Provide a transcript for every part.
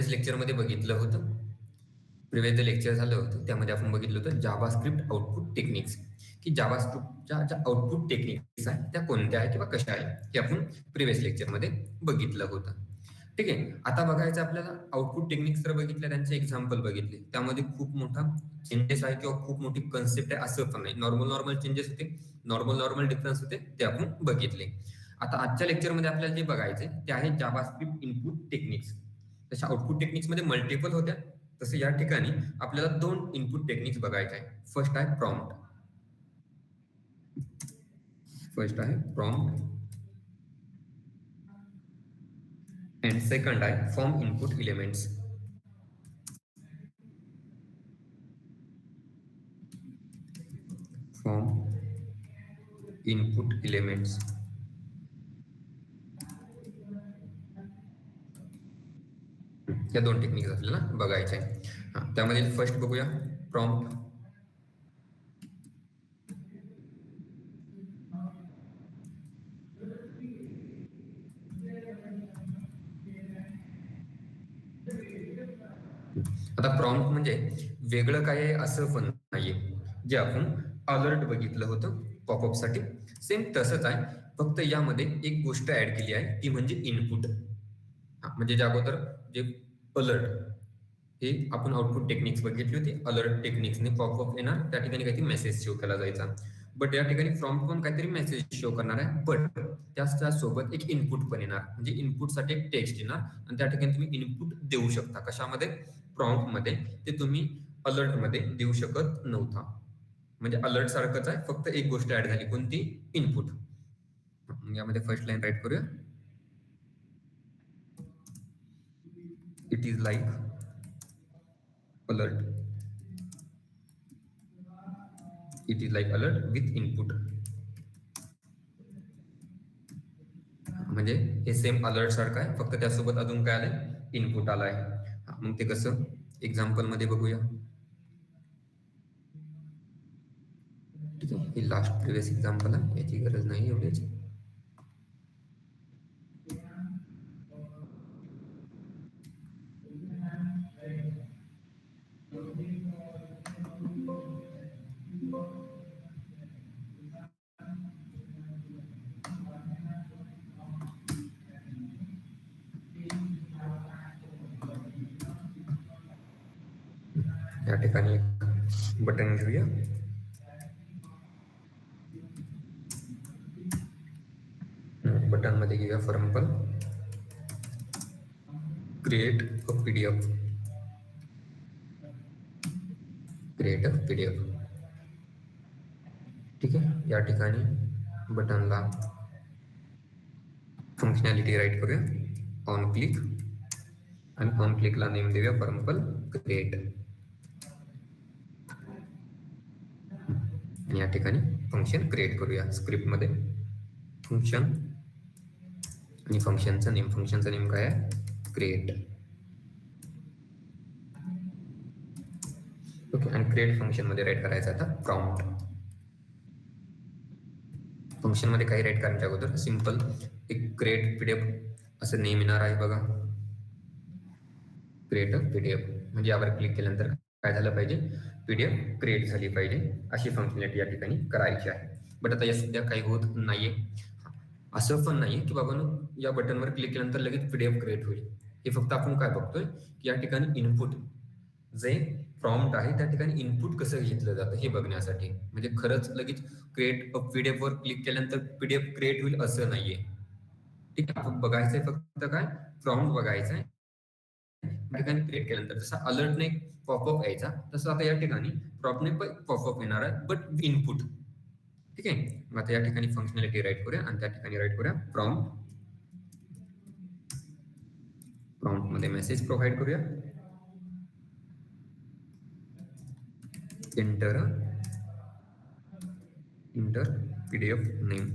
Previous लेक्चरमध्ये बघितलं होतं. प्रिव्हियस लेक्चर झालं होतं त्यामध्ये आपण बघितलं होतं जावास्क्रिप्ट आउटपुट टेक्निक्स, की जावास्क्रिप्टच्या ज्या आउटपुट टेक्निक्स आहेत त्या कोणत्या आहेत किंवा कशा आहेत हे आपण प्रिव्हियस लेक्चरमध्ये बघितलं होतं. ठीक आहे. आता बघायचं आपल्याला आउटपुट टेक्निक्स तर बघितल्या, त्यांचे एक्झाम्पल बघितले, त्यामध्ये खूप मोठा चेंजेस आहे किंवा खूप मोठी कन्सेप्ट आहे असं पण नाही. नॉर्मल चेंजेस होते, नॉर्मल डिफरन्स होते, ते आपण बघितले. आता आजच्या लेक्चरमध्ये आपल्याला जे बघायचे ते आहे जावास्क्रिप्ट इनपुट टेक्निक्स. तशा आउटपुट टेक्निक्समध्ये मल्टिपल होत्या, तसे या ठिकाणी आपल्याला 2 इनपुट टेक्निक्स बघायचे आहे. फर्स्ट आहे प्रॉम्प्ट and second आहे फॉर्म इनपुट एलिमेंट्स. या 2 टेक्निक्स आपल्याला बघायचे आहे. त्यामध्ये फर्स्ट बघूया प्रॉम्प्ट. आता प्रॉम्प्ट म्हणजे वेगळं काय आहे असं पण नाहीये. जे आपण अलर्ट बघितलं होतं पॉपअप साठी, सेम तसंच आहे, फक्त यामध्ये एक गोष्ट ऍड केली आहे, ती म्हणजे इनपुट. म्हणजे ज्या अगोदर जे अलर्ट हे आपण आउटपुट टेक्निक्स बघितली होती, अलर्ट टेक्निक्सने पॉपअप येणार, त्या ठिकाणी काहीतरी मेसेज शो केला जायचा. बट या ठिकाणी प्रॉम्प्ट पण काहीतरी मेसेज शो करणार आहे, बट त्यासोबत एक इनपुट पण येणार. म्हणजे इनपुटसाठी एक टेक्स्ट येणार आणि त्या ठिकाणी तुम्ही इनपुट देऊ शकता. कशामध्ये? प्रॉम्प्ट मध्ये. ते तुम्ही अलर्ट मध्ये देऊ शकत नव्हता. म्हणजे अलर्ट सारखंच आहे, फक्त एक गोष्ट ऍड झाली, कोणती? इनपुट. यामध्ये फर्स्ट लाईन राईट करूया. It is like alert. It is like alert with input. म्हणजे हे सेम अलर्ट सारखं आहे, फक्त त्यासोबत अजून काय आलंय? इनपुट आलाय. मग ते कसं? एक्झाम्पल मध्ये बघूया. ठीक आहे, ही लास्ट प्रिव्हियस एक्झाम्पल आहे, याची गरज नाही एवढीच. या ठिकाणी एक बटन घेऊया. बटन मध्ये घेऊया for example create a PDF. ठीक आहे. या ठिकाणी बटनला फंक्शनॅलिटी राईट करूया, ऑन क्लिक, आणि ऑन क्लिकला नेम देऊया फॉर एक्झाम्पल क्रिएट. आणि या ठिकाणी फंक्शन क्रिएट करूया स्क्रिप्ट मध्ये. फंक्शन आणि फंक्शनचं नेम काय आहे? क्रिएट. ओके. आणि क्रिएट फंक्शन मध्ये राईट करायचं आता प्रॉम्प्ट. फंक्शन मध्ये काही राईट करण्याच्या अगोदर सिंपल एक क्रिएट पीडीएफ असं नेम येणार आहे बघा. क्रिएट अ पीडीएफ म्हणजे यावर क्लिक केल्यानंतर काय झालं पाहिजे? पीडीएफ क्रिएट झाली पाहिजे, अशी फंक्शनॅलिटी या ठिकाणी करायची आहे. बट आता या सध्या काही होत नाहीये. असं पण नाहीये की बाबा या बटनवर क्लिक केल्यानंतर लगेच पीडीएफ क्रिएट होईल. हे फक्त आपण काय बघतोय की या ठिकाणी इनपुट जे प्रॉम्प्ट आहे त्या ठिकाणी इनपुट कसं घेतलं जातं हे बघण्यासाठी. म्हणजे खरंच लगेच क्रिएट अ पीडीएफ वर क्लिक केल्यानंतर पीडीएफ क्रिएट होईल असं नाहीये. ठीक आहे. आपण बघायचंय फक्त काय? प्रॉम्प्ट बघायचंय. या ठिकाणी क्रिएट केल्यानंतर जसा अलर्टने पॉपअप यायचा, तसं आता या ठिकाणी प्रॉम्प्टने पॉपअप येणार आहे, बट इनपुट. ठीक आहे. मग आता या ठिकाणी फंक्शनॅलिटी राईट करूया आणि त्या ठिकाणी राईट करूया प्रॉम्प्ट. प्रॉम्प्ट मध्ये मेसेज प्रोव्हाइड करूया. Inter PDF name.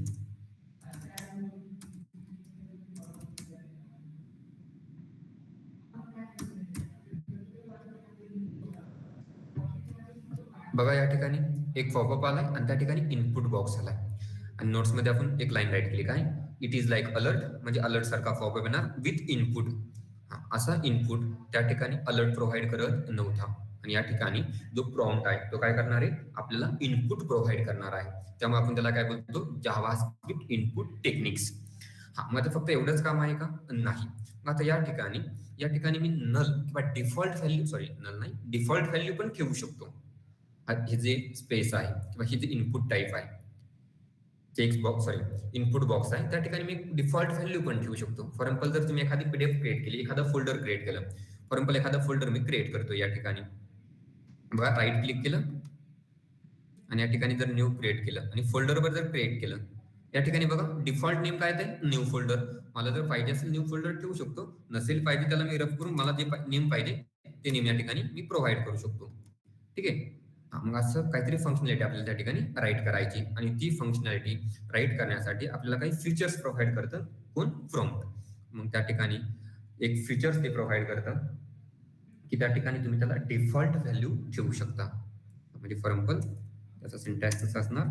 बघा या ठिकाणी एक पॉपअप आलाय आणि त्या ठिकाणी इनपुट बॉक्स आलाय. आणि नोट्स मध्ये आपण एक लाईन राईट क्लिक आहे, इट इज लाईक अलर्ट म्हणजे अलर्ट सारखा पॉपअप येणार विथ इनपुट. असा इनपुट त्या ठिकाणी अलर्ट प्रोव्हाइड करत नव्हता. आणि या ठिकाणी जो प्रॉम्प्ट आहे तो काय करणार आहे, आपल्याला इनपुट प्रोव्हाइड करणार आहे. त्यामुळे आपण त्याला काय बोलतो, जावास्क्रिप्ट इनपुट टेक्निक्स. मग आता फक्त एवढंच काम आहे का? नाही. मग आता या ठिकाणी मी नल किंवा डिफॉल्ट व्हॅल्यू, सॉरी नल नाही, डिफॉल्ट व्हॅल्यू पण ठेवू शकतो. हे जे स्पेस आहे किंवा हे जे इनपुट टाईप आहे, text box, sorry input box आहे, त्या ठिकाणी मी डिफॉल्ट व्हॅल्यू पण ठेवू शकतो. फॉर एक्झाम्पल, जर तुम्ही एखादी पीडीएफ क्रिएट केली, एखादा फोल्डर क्रिएट केलं, फॉर एक्झाम्पल एखादा फोल्डर मी क्रिएट करतो, या ठिकाणी बघा राईट क्लिक केलं आणि या ठिकाणी जर न्यू क्रिएट केलं आणि फोल्डरवर जर क्रिएट केलं, या ठिकाणी बघा डिफॉल्ट नेम काय आहे, न्यू फोल्डर. मला जर पाहिजे असेल न्यू फोल्डर ठेवू शकतो, नसेल पाहिजे त्याला मी रफ करून मला जे नेम पाहिजे ते नेम या ठिकाणी मी प्रोव्हाइड करू शकतो. ठीक आहे. मग असं काहीतरी फंक्शनॅलिटी आपल्याला त्या ठिकाणी राईट करायची, आणि ती फंक्शनॅलिटी राईट करण्यासाठी आपल्याला काही फीचर्स प्रोव्हाइड करतं कोण, प्रॉम्प्ट. मग त्या ठिकाणी एक फीचर्स ते प्रोव्हाइड करतं की त्या ठिकाणी तुम्ही त्याला डिफॉल्ट व्हॅल्यू ठेवू शकता. म्हणजे फॉर एक्झाम्पल त्याचा सिंटॅक्स असा असणार,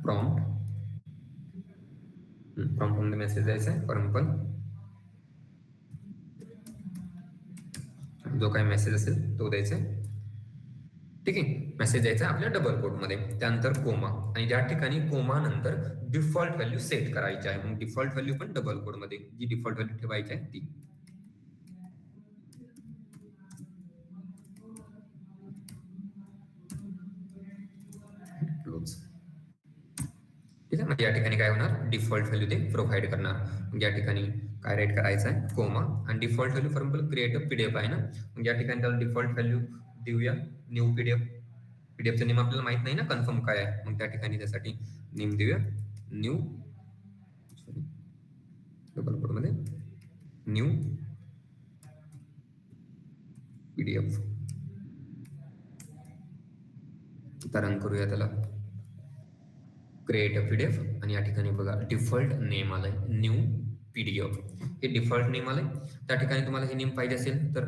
प्रॉम्प्ट मध्ये मेसेज द्यायचा आहे. फॉर एक्झाम्पल जो काही मेसेज असेल तो द्यायचा आहे. ठीक आहे. मेसेज द्यायचा आपल्या डबल कोट मध्ये, त्यानंतर कोमा, आणि ज्या ठिकाणी कोमा नंतर डिफॉल्ट व्हॅल्यू सेट करायची आहे. मग डिफॉल्ट व्हॅल्यू पण डबल कोट मध्ये, जी डिफॉल्ट व्हॅल्यू ठेवायची आहे ती. क्लोज. ठीक आहे. म्हणजे या ठिकाणी काय होणार, डिफॉल्ट व्हॅल्यू ते प्रोव्हाइड करणार. म्हणजे या ठिकाणी काय राईट करायचं आहे, कोमा, आणि default value for example create a PDF आहे ना, म्हणजे या ठिकाणी त्याला डिफॉल्ट व्हॅल्यू देऊया न्यू पीडीएफ. पीडीएफचं नेम आपल्याला माहित नाही ना कन्फर्म काय आहे, मग त्या ठिकाणी त्यासाठी नेम देऊया न्यू, डबल कोट मध्ये न्यू पीडीएफ. रन करूया त्याला, क्रिएट अ पीडीएफ, आणि या ठिकाणी बघा डिफॉल्ट नेम आलाय न्यू पीडीएफ. हे डिफॉल्ट नेम आलंय. त्या ठिकाणी तुम्हाला हे नेम पाहिजे असेल तर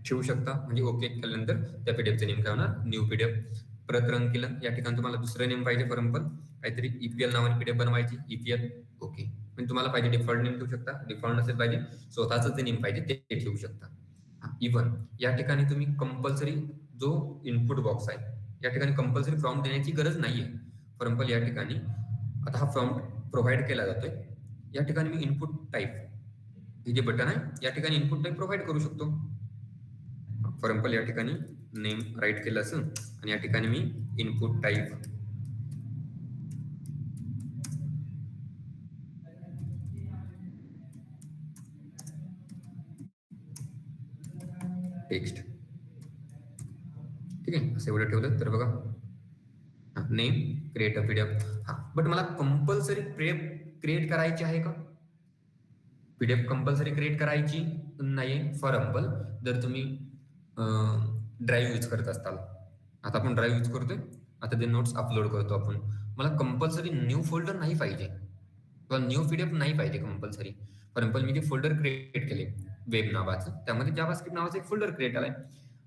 ठेवू शकता. म्हणजे ओके केल्यानंतर त्या पीडीएफचं नेम काय होणार, न्यू पीडीएफ. परत रन केलं, या ठिकाणी तुम्हाला दुसरं नेम पाहिजे, फॉर एक्झाम्पल काहीतरी ईपीएल नावाने पीडीएफ बनवायची, ईपीएल. ओके. म्हणजे तुम्हाला पाहिजे डिफॉल्ट नेम ठेवू शकता, डिफॉल्ट नसेल पाहिजे स्वतःच जे नेम पाहिजे ते ठेवू शकता. इव्हन या ठिकाणी तुम्ही कंपल्सरी जो इनपुट बॉक्स आहे, या ठिकाणी कंपल्सरी प्रॉम्प्ट देण्याची गरज नाहीये. फॉर एक्झाम्पल या ठिकाणी आता हा प्रॉम्प्ट प्रोव्हाइड केला जातोय, या ठिकाणी मी इनपुट टाईप, हे जे बटन आहे या ठिकाणी इनपुट टाईप प्रोव्हाइड करू शकतो. फॉर एक्झाम्पल या ठिकाणी नेम राईट केलं असं, आणि या ठिकाणी मी इनपुट टाईप टेक्स्ट. ठीक आहे. असं एवढं ठेवलं तर बघा name create a PDF. But मला कंपल्सरी पीडीएफ क्रिएट करायची आहे का? पीडीएफ कंपल्सरी क्रिएट करायची नाहीये. फॉर एक्झाम्पल जर तुम्ही ड्राईव्ह यूज करत असताल, आता आपण ड्राईव्ह यूज करतोय, आता ते नोट्स अपलोड करतो आपण, मला कंपल्सरी न्यू फोल्डर नाही पाहिजे किंवा न्यू पीडीएफ नाही पाहिजे कंपल्सरी. फॉर एक्झाम्पल मी जे फोल्डर क्रिएट केले वेब नावाचं, त्यामध्ये जावास्क्रिप्ट नावाचं एक फोल्डर क्रिएट झालाय,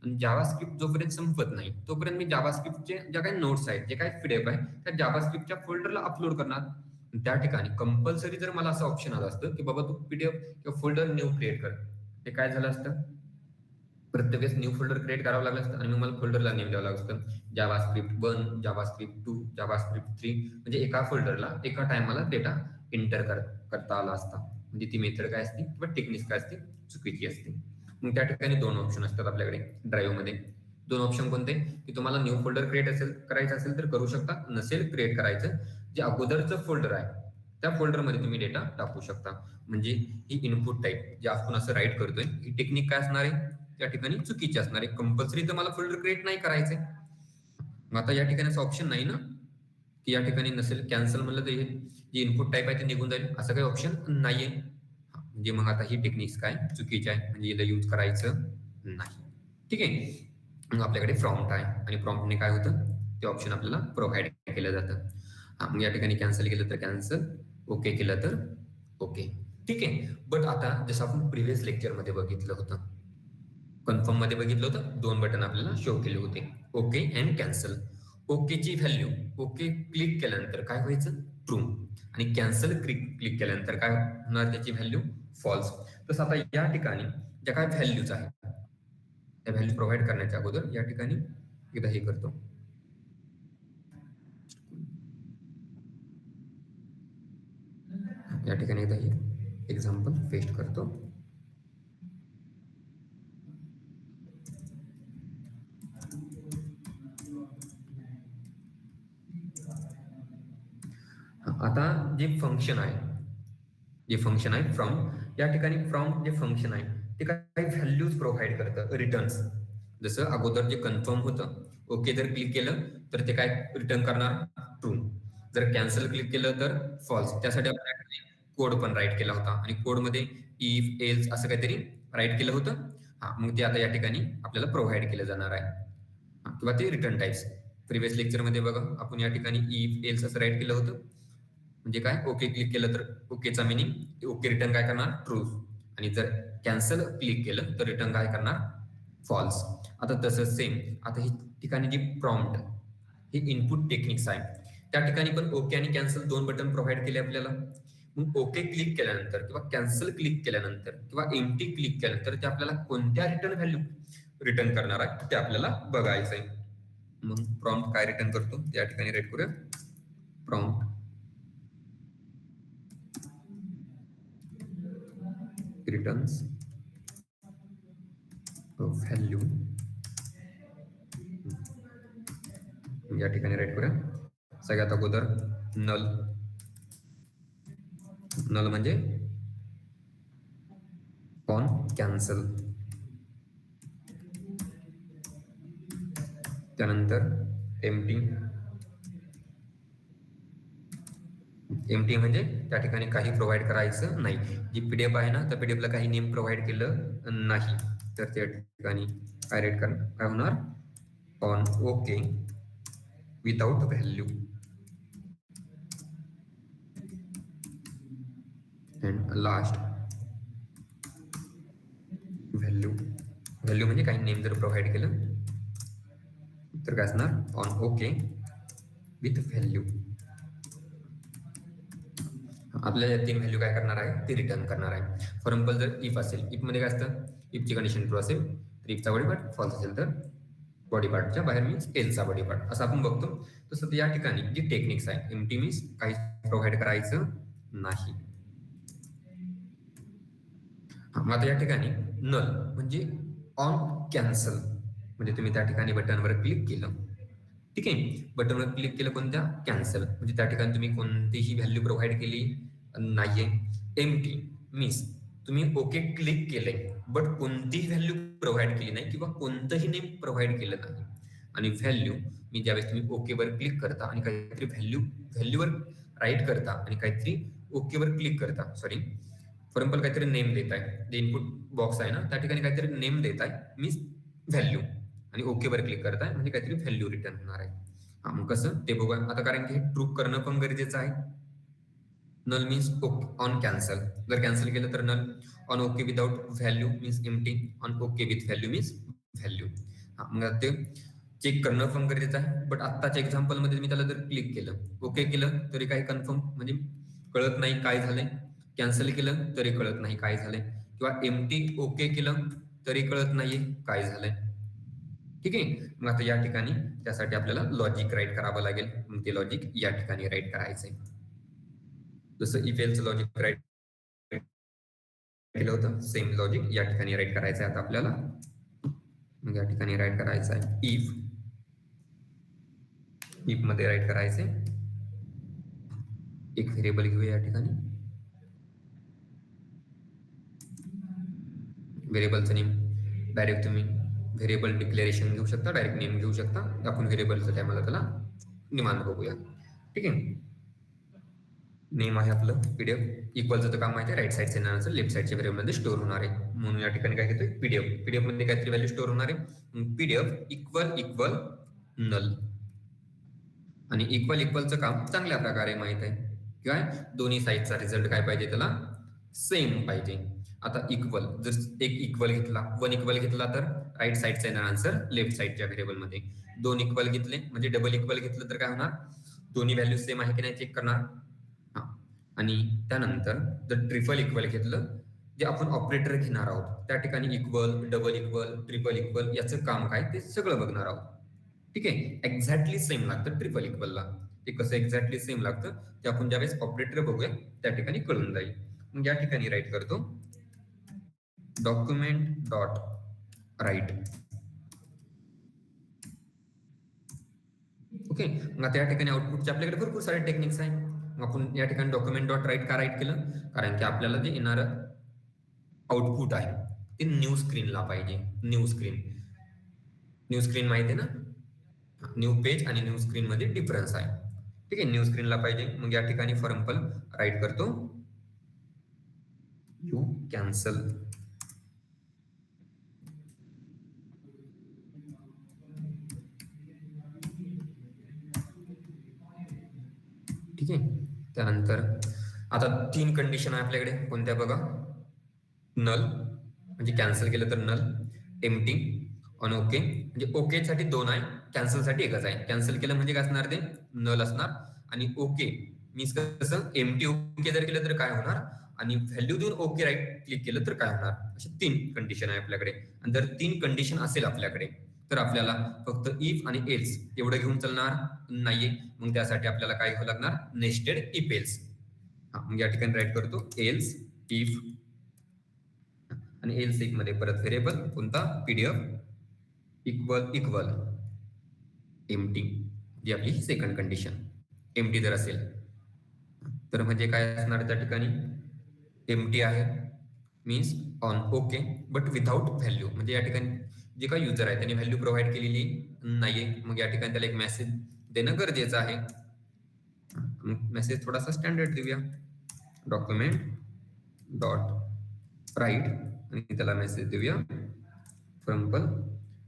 आणि जावास्क्रिप्ट जोपर्यंत संपत नाही तोपर्यंत मी जावास्क्रिप्टचे ज्या काही नोट्स आहेत, जे काही पीडीएफ आहे, त्या जावास्क्रिप्टच्या फोल्डरला अपलोड करणार. त्या ठिकाणी कंपल्सरी जर मला असं ऑप्शन आलं असतं की बाबा तू पीडीएफ किंवा फोल्डर न्यू क्रिएट कर, ते काय झालं असतं, प्रत्येक वेळेस न्यू फोल्डर क्रिएट करावं लागलं असतं, आणि मग मला फोल्डरला नेम द्यावं लागलं असतं, जावास्क्रिप्ट 1, जावास्क्रिप्ट 2, जावास्क्रिप्ट 3. म्हणजे एका फोल्डरला एका टायमाला डेटा एंटर करता आला असता. म्हणजे ती मेथड काय असते किंवा टेक्निक काय असते, चुकीची असते. मग त्या ठिकाणी दोन ऑप्शन असतात आपल्याकडे ड्राईव्ह मध्ये. दोन ऑप्शन कोणते, की तुम्हाला न्यू फोल्डर करायचं असेल तर करू शकता, नसेल क्रिएट करायचं, जे अगोदरचं फोल्डर आहे त्या फोल्डरमध्ये तुम्ही डेटा टाकू शकता. म्हणजे ही इनपुट टाईप जे आपण असं राईट करतोय, ही टेक्निक काय असणार आहे, त्या ठिकाणी चुकीची असणार आहे. कंपल्सरी तर मला फोल्डर क्रिएट नाही करायचंय. मग आता या ठिकाणी असं ऑप्शन नाही ना, की या ठिकाणी नसेल कॅन्सल म्हणलं तर हे जे इनपुट टाईप आहे ते निघून जाईल, असं काही ऑप्शन नाहीये. म्हणजे मग आता ही टेक्निक्स काय चुकीची आहे, म्हणजे याला यूज करायचं नाही. ठीक आहे. मग आपल्याकडे प्रॉम्प्ट आहे, आणि प्रॉम्प्टने काय होतं, ते ऑप्शन आपल्याला प्रोव्हाइड केलं जातं. मग या ठिकाणी कॅन्सल केलं तर कॅन्सल, ओके केलं तर ओके. ठीक आहे. बट आता जसं आपण प्रिव्हियस लेक्चरमध्ये बघितलं होतं, कन्फर्म मध्ये बघितलं होतं 2 बटन आपल्याला शो केले होते, ओके अँड कॅन्सल. ओकेची व्हॅल्यू ओके क्लिक केल्यानंतर काय व्हायचं? ट्रू. आणि कॅन्सल क्लिक केल्यानंतर काय होणार? त्याची व्हॅल्यू फॉल्स. तसं आता या ठिकाणी ज्या काय व्हॅल्यूज आहेत त्या व्हॅल्यू प्रोव्हाइड करण्याच्या अगोदर या ठिकाणी एकदा हे करतो. या ठिकाणी एकदा हे एक्झाम्पल पेस्ट करतो. आता जे फंक्शन आहे फ्रॉम, या ठिकाणी फ्रॉम जे फंक्शन आहे ते काही व्हॅल्यूज प्रोव्हाइड करतं रिटर्न्स. जसं अगोदर जे कन्फर्म होतं, ओके जर क्लिक केलं तर ते काय रिटर्न करणार? ट्रू. जर कॅन्सल क्लिक केलं तर फॉल्स. त्यासाठी आपण कोड पण राईट केला होता आणि कोडमध्ये इफ एल्स असं काहीतरी राईट केलं होतं. मग ते आता या ठिकाणी आपल्याला प्रोव्हाइड केलं जाणार आहे. किंवा ते रिटर्न टाइप्स. प्रिव्हियस लेक्चरमध्ये बघा आपण या ठिकाणी इफ एल्स असं राईट केलं होतं. म्हणजे काय? ओके क्लिक केलं तर ओकेचा मिनिंग ओके रिटर्न काय करणार? ट्रू. आणि जर कॅन्सल क्लिक केलं तर रिटर्न काय करणार? फॉल्स. आता तसं सेम आता ही ठिकाणी जी प्रॉम्प्ट हे इनपुट टेक्निक्स आहे, त्या ठिकाणी पण ओके आणि कॅन्सल 2 बटन प्रोव्हाइड केले आपल्याला. मग ओके क्लिक केल्यानंतर किंवा कॅन्सल क्लिक केल्यानंतर किंवा एम्प्टी क्लिक केल्यानंतर ते आपल्याला कोणत्या रिटर्न व्हॅल्यू रिटर्न करणार आहे ते आपल्याला बघायचं आहे. मग प्रॉम्प्ट काय रिटर्न करतो या ठिकाणी राईट करूया. प्रॉम्प्ट रिटर्न्स व्हॅल्यू, या ठिकाणी राईट करूया. सगळ्यात अगोदर नल. नल म्हणजे ऑन कॅन्सल. त्यानंतर एम्प्टी. एम्प्टी म्हणजे त्या ठिकाणी काही प्रोव्हाइड करायचं नाही. जी पीडीएफ आहे ना, त्या पीडीएफला काही नेम प्रोव्हाइड केलं नाही तर त्या ठिकाणी काय राईट करणार? काय होणार? On okay without value. And last value. Value म्हणजे काही नेम जर प्रोव्हाइड केलं तर काय असणार? On okay with value. आपल्याला 3 व्हॅल्यू काय करणार आहे? ते रिटर्न करणार आहे. फॉर एक्झाम्पल जर इफ असेल, इफ मध्ये काय असतं? इफची कंडिशन ट्रू असेल तर इफचा बॉडी पार्ट, फॉल्स असेल तर बॉडी पार्टच्या बाहेर मीन्स एलचा बॉडी पार्ट, असं आपण बघतो. तसं या ठिकाणी जी टेक्निक्स आहे, एम्प्टी मीन्स काही प्रोव्हाइड करायचं नाही. मग आता या ठिकाणी नल म्हणजे ऑन कॅन्सल, म्हणजे तुम्ही त्या ठिकाणी बटनवर क्लिक केलं, ठीक आहे, बटनवर क्लिक केलं कोणत्या? कॅन्सल, म्हणजे त्या ठिकाणी तुम्ही कोणतीही व्हॅल्यू प्रोव्हाइड केली नाहीये. एम्प्टी मीन्स तुम्ही ओके क्लिक केले बट कोणतीही व्हॅल्यू प्रोव्हाइड केली नाही किंवा कोणतंही नेम प्रोव्हाइड केलं नाही. आणि व्हॅल्यू मी ज्यावेळेस तुम्ही ओकेवर क्लिक करता आणि काहीतरी व्हॅल्यूवर राईट करता आणि काहीतरी ओकेवर क्लिक करता, सॉरी फॉर एक्झाम्पल काहीतरी नेम देत आहे, जे इनपुट बॉक्स आहे ना त्या ठिकाणी काहीतरी नेम देत आहे मीन्स व्हॅल्यू, आणि ओकेवर क्लिक करताय म्हणजे काहीतरी व्हॅल्यू रिटर्न होणार आहे. मग कसं ते बघूया आता, कारण की हे ट्रू करणं पण गरजेचं आहे. नल मीन्स ऑन कॅन्सल, जर कॅन्सल केलं तर null. On okay without value means empty. On okay with value means value. मग ते चेक करणं पण गरजेचं आहे. बट आत्ताच्या एक्झाम्पल मध्ये मी त्याला जर क्लिक केलं, ओके केलं तरी काही कन्फर्म म्हणजे कळत नाही काय झालंय, कॅन्सल केलं तरी कळत नाही काय झालंय, किंवा एम्प्टी ओके केलं तरी कळत नाहीये काय झालंय. ठीक आहे. मग आता या ठिकाणी त्यासाठी आपल्याला लॉजिक राईट करावं लागेल. मग ते लॉजिक या ठिकाणी राईट करायचंय. जसं इफ एल्स लॉजिक राईट केलं होतं, सेम लॉजिक या ठिकाणी राईट करायचं आहे आता आपल्याला. मग या ठिकाणी राईट करायचं आहे इफ. इफ मध्ये राईट करायचंय एक व्हेरिएबल घेऊया या ठिकाणी. व्हेरिएबलचं नेम डायरेक्ट तुम्ही व्हेरिएबल डिक्लेरेशन घेऊ शकता, डायरेक्ट नेम घेऊ शकता. आपण व्हेरिएबलचं टायमाला त्याला निवांत बघूया. ठीक आहे. नेम आहे आपलं पीडीएफ. इक्वलचं तर काम माहिती आहे, राईट साईडच्या नावाचं लेफ्ट साईडच्या व्हेरिएबलमध्ये स्टोअर होणार आहे. म्हणून या ठिकाणी काय घेतोय? पीडीएफ. पीडीएफ मध्ये काहीतरी व्हॅल्यू स्टोअर होणार आहे. PDF equal null. आणि इक्वलचं काम चांगल्या प्रकारे माहित आहे. किंवा दोन्ही साईडचा रिझल्ट काय पाहिजे? त्याला सेम पाहिजे. आता इक्वल, जर एक इक्वल घेतला, 1 इक्वल घेतला तर राईट साईडचा येणार आन्सर लेफ्ट साईडच्या व्हेरिएबलमध्ये. 2 इक्वल घेतले म्हणजे डबल इक्वल घेतलं तर काय होणार, दोन्ही व्हॅल्यू सेम आहे की नाही चेक करणार. हा, आणि त्यानंतर जर ट्रिपल इक्वल घेतलं, जे आपण ऑपरेटर घेणार आहोत त्या ठिकाणी equal, double equal, triple equal याचं काम काय ते सगळं बघणार आहोत. ठीक आहे, एक्झॅक्टली सेम लागतं ट्रिपल इक्वलला. ते कसं एक्झॅक्टली सेम लागतं ते आपण ज्यावेळेस ऑपरेटर बघूया त्या ठिकाणी कळून जाईल. मग या ठिकाणी राईट करतो डॉक्युमेंट डॉट राईट. ओके, मग आता या ठिकाणी आउटपुटचे आपल्याकडे भरपूर सारे टेक्निक्स आहे. मग आपण या ठिकाणी डॉक्युमेंट डॉट राईट का राईट केलं, कारण की आपल्याला जे येणारं आउटपुट आहे ते न्यू स्क्रीनला पाहिजे. न्यू स्क्रीन, न्यू स्क्रीन माहिती आहे ना, न्यू पेज आणि न्यू स्क्रीन मध्ये डिफरन्स आहे. ठीक आहे, न्यू स्क्रीनला पाहिजे. मग या ठिकाणी फॉर एक्झाम्पल राईट करतो यू कॅन्सल. ठीक आहे, त्यानंतर आता 3 कंडिशन आहे आपल्याकडे. कोणत्या बघा, नल म्हणजे कॅन्सल केलं तर नल, एम्प्टी ऑन ओके म्हणजे ओके साठी 2 आहे, कॅन्सल साठी एकच आहे. कॅन्सल केलं म्हणजे काय असणार, ते नल असणार. आणि ओके मीन्स कसं, एम्प्टी ओके जर केलं तर काय होणार, आणि व्हॅल्यू देऊन ओके राईट क्लिक केलं तर काय होणार. अशी 3 कंडिशन आहे आपल्याकडे. आणि जर 3 कंडिशन असेल आपल्याकडे तर आपल्याला फक्त इफ आणि एल्स एवढं घेऊन चालणार नाहीये. मग त्यासाठी आपल्याला काय घ्यावं लागणार, नेस्टेड इफ एल्स. मग या ठिकाणी राईट करतो एल्स इफ, आणि एल्स एक मध्ये परत व्हेरिएबल कोणता, पीडीएफ इक्वल इक्वल एम्प्टी, जी आपली सेकंड कंडिशन. एम्प्टी जर असेल तर म्हणजे काय असणार त्या ठिकाणी, एम्प्टी आहे means on okay but without value. म्हणजे या ठिकाणी जे काही युजर आहे त्यांनी व्हॅल्यू प्रोव्हाइड केलेली नाहीये. मग या ठिकाणी त्याला एक मेसेज देणं गरजेचं आहे. मेसेज थोडासा स्टँडर्ड देऊया, डॉक्युमेंट डॉट राईट, आणि त्याला मेसेज देऊया for example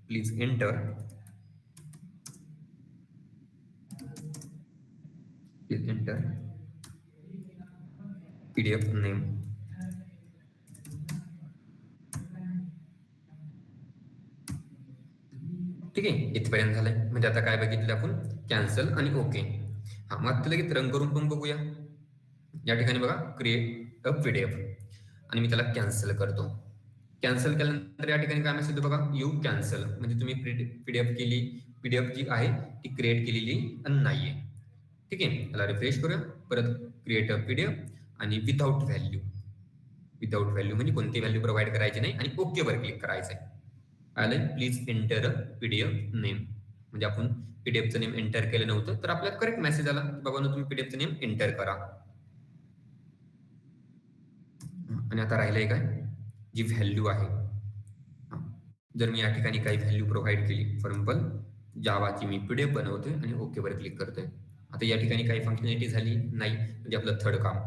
please enter, please enter PDF name. ठीक आहे, इथपर्यंत झालंय. म्हणजे आता काय बघितलं आपण, कॅन्सल आणि ओके. हा, मग आता लगेच रन करून पण बघूया. या ठिकाणी बघा क्रिएट अ पीडीएफ, आणि मी त्याला कॅन्सल करतो. कॅन्सल केल्यानंतर या ठिकाणी काय मेसेज बघा, यू कॅन्सल, म्हणजे तुम्ही पीडीएफ केली, पीडीएफ जी आहे ती क्रिएट केलेली नाहीये. ठीक आहे, त्याला रिफ्रेश करूया. परत क्रिएट अ पीडीएफ आणि विदाउट व्हॅल्यू. विदाउट व्हॅल्यू म्हणजे कोणती व्हॅल्यू प्रोव्हाइड करायची नाही, आणि ओके वर क्लिक करायचंय. आलं प्लीज एंटर पीडीएफ नेम, म्हणजे आपण पीडीएफचं नेम एंटर केलं नव्हतं तर आपल्याला करेक्ट मेसेज आला की बाबा तुम्ही पीडीएफचं नेम एंटर करा. आणि आता राहिलंय काय, जी व्हॅल्यू आहे. जर मी या ठिकाणी काही व्हॅल्यू प्रोव्हाइड केली, फॉर एक्झाम्पल जावाची मी पीडीएफ बनवतोय आणि ओके वर क्लिक करतोय. आता या ठिकाणी काही फंक्शनॅलिटी झाली नाही, म्हणजे आपलं थर्ड काम,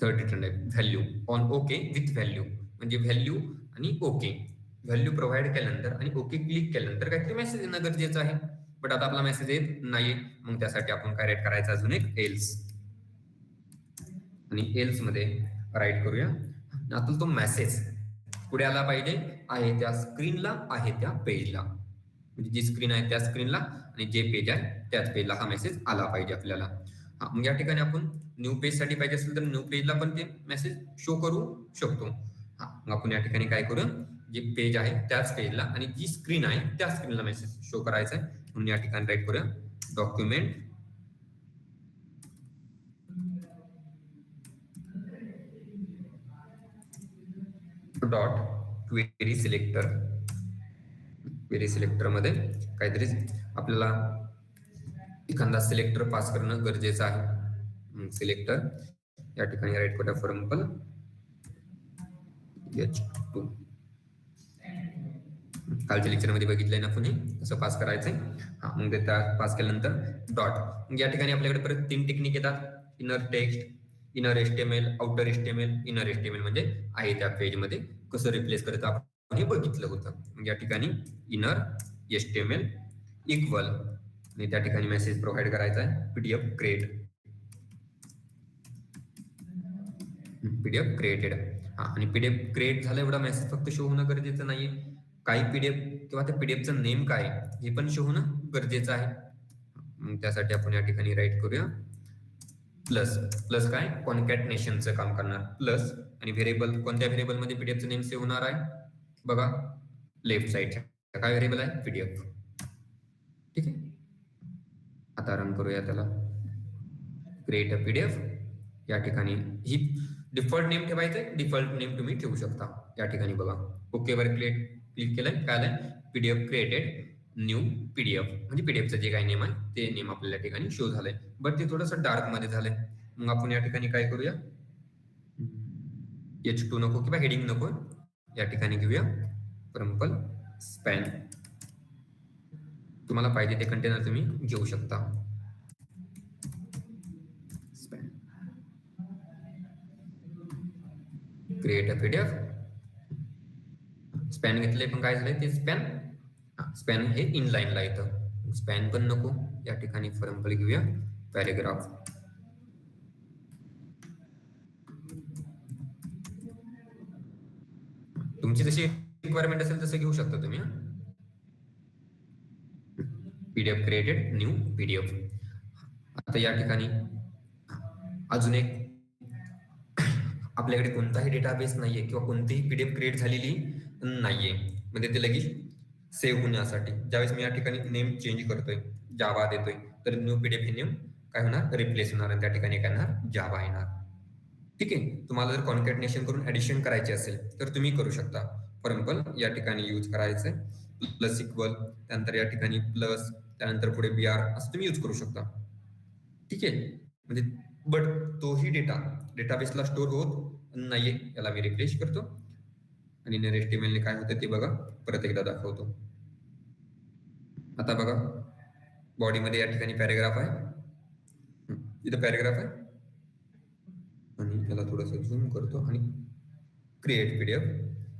थर्ड रिटर्न आहे value on okay with value, म्हणजे व्हॅल्यू आणि ओके. व्हॅल्यू प्रोव्हाइड केल्यानंतर आणि ओके क्लिक केल्यानंतर काहीतरी मेसेज येणं गरजेचं आहे. बट आता आपला मेसेज येत नाहीये. मग त्यासाठी आपण काय राईट करायचं, अजून एक एल्स, आणि एल्स मध्ये राईट करूया आता तो मेसेज पुढे आला पाहिजे, आहे त्या स्क्रीनला, आहे त्या पेजला. म्हणजे जी स्क्रीन आहे त्या स्क्रीनला आणि जे पेज आहे त्याच पेजला हा मेसेज आला पाहिजे आपल्याला. हा, मग या ठिकाणी आपण न्यू पेज साठी पाहिजे असेल तर न्यू पेजला पण ते मेसेज शो करू शकतो. हा, मग आपण या ठिकाणी काय करू, जे पेज आहे त्याच पेजला आणि जी स्क्रीन आहे त्या स्क्रीनला मेसेज शो करायचा आहे. म्हणून या ठिकाणी राईट करूया document dot query selector. Query selector मध्ये काहीतरी आपल्याला एखादा सिलेक्टर पास करणं गरजेचं आहे. सिलेक्टर या ठिकाणी राईट करूया फॉर एक्झाम्पल H2. कालच्या लेक्चर मध्ये बघितलंय ना आपण कसं पास करायचंय. हा, मग त्या पास केल्यानंतर डॉट, या ठिकाणी आपल्याकडे परत 3 टेक्निक येतात, inner text, inner HTML, outer HTML. Inner HTML म्हणजे आहे त्या पेज मध्ये कसं रिप्लेस करायचं आपण हे बघितलं होतं. या ठिकाणी इनर एचटीएमएल इक्वल, आणि त्या ठिकाणी मेसेज प्रोव्हाइड करायचा आहे पीडीएफ क्रिएट, पीडीएफ क्रिएटेड. आणि पीडीएफ क्रिएट झालं एवढा मेसेज फक्त शो होणं गरजेचं नाहीये. काही पीडीएफ किंवा त्या पीडीएफचं नेम काय हे पण शो होणं गरजेचं आहे. मग त्यासाठी आपण या ठिकाणी राईट करूया प्लस. प्लस काय कॉन्कॅटनेशनचं काम करणार प्लस आणि व्हेरिएबल कोणत्या व्हेरिएबल मध्ये पीडीएफचं नेम सेव्ह होणार आहे बघा लेफ्ट साईडच्या काय व्हेरिएबल आहे पीडीएफ. ठीक आहे आता रन करूया त्याला क्रिएट अ पीडीएफ. या ठिकाणी ही डिफॉल्ट नेम ठेवायचंय डिफॉल्ट नेम तुम्ही ठेवू शकता या ठिकाणी बघा ओके वर क्लिक केलंय काय आलंय पीडीएफ क्रिएटेड न्यू पीडीएफ म्हणजे पीडीएफचं जे काही नेम आहे ते नेम आपल्याला ठिकाणी शो झालंय बट ते थोडंसं डार्क मध्ये झालंय. मग आपण या ठिकाणी काय करूया H2 नको किंवा हेडिंग नको या ठिकाणी घेऊया परंपल स्पॅन. तुम्हाला पाहिजे ते कंटेनर तुम्ही घेऊ शकता. Span create a PDF span घेतले पण काय झालंय ते स्पॅन हे इनलाईनला येतं स्पॅन पण नको या ठिकाणी परंपल घेऊया पॅरेग्राफ. तुमची जशी रिक्वायरमेंट असेल तसं घेऊ शकता तुम्ही. PDF created new PDF. आता या ठिकाणी अजून एक आपल्याकडे कोणताही डेटाबेस नाहीये किंवा कोणतीही पीडीएफ क्रिएट झालेली नाहीये म्हणजे ते लगेच सेव्ह होण्यासाठी ज्यावेळेस मी या ठिकाणी नेम चेंज करतोय जावा देतोय तर न्यू पीडीएफ हे नेम काय होणार रिप्लेस होणार आणि त्या ठिकाणी काय येणार जावा येणार. ठीक आहे तुम्हाला जर कॉन्कॅटनेशन करून ऍडिशन करायचे असेल तर तुम्ही करू शकता. फॉर एक्झाम्पल या ठिकाणी यूज करायचंय प्लस इक्वल त्यानंतर या ठिकाणी प्लस त्यानंतर पुढे बीआर असं तुम्ही यूज करू शकता. ठीक आहे म्हणजे बट तोही डेटाबेसला स्टोअर होत नाहीये याला मी रिफ्रेश करतो आणि HTML काय होतं ते बघा परत एकदा दाखवतो. आता बघा बॉडीमध्ये या ठिकाणी पॅरेग्राफ आहे इथं पॅरेग्राफ आहे आणि त्याला थोडंसं झूम करतो आणि क्रिएट पीडीएफ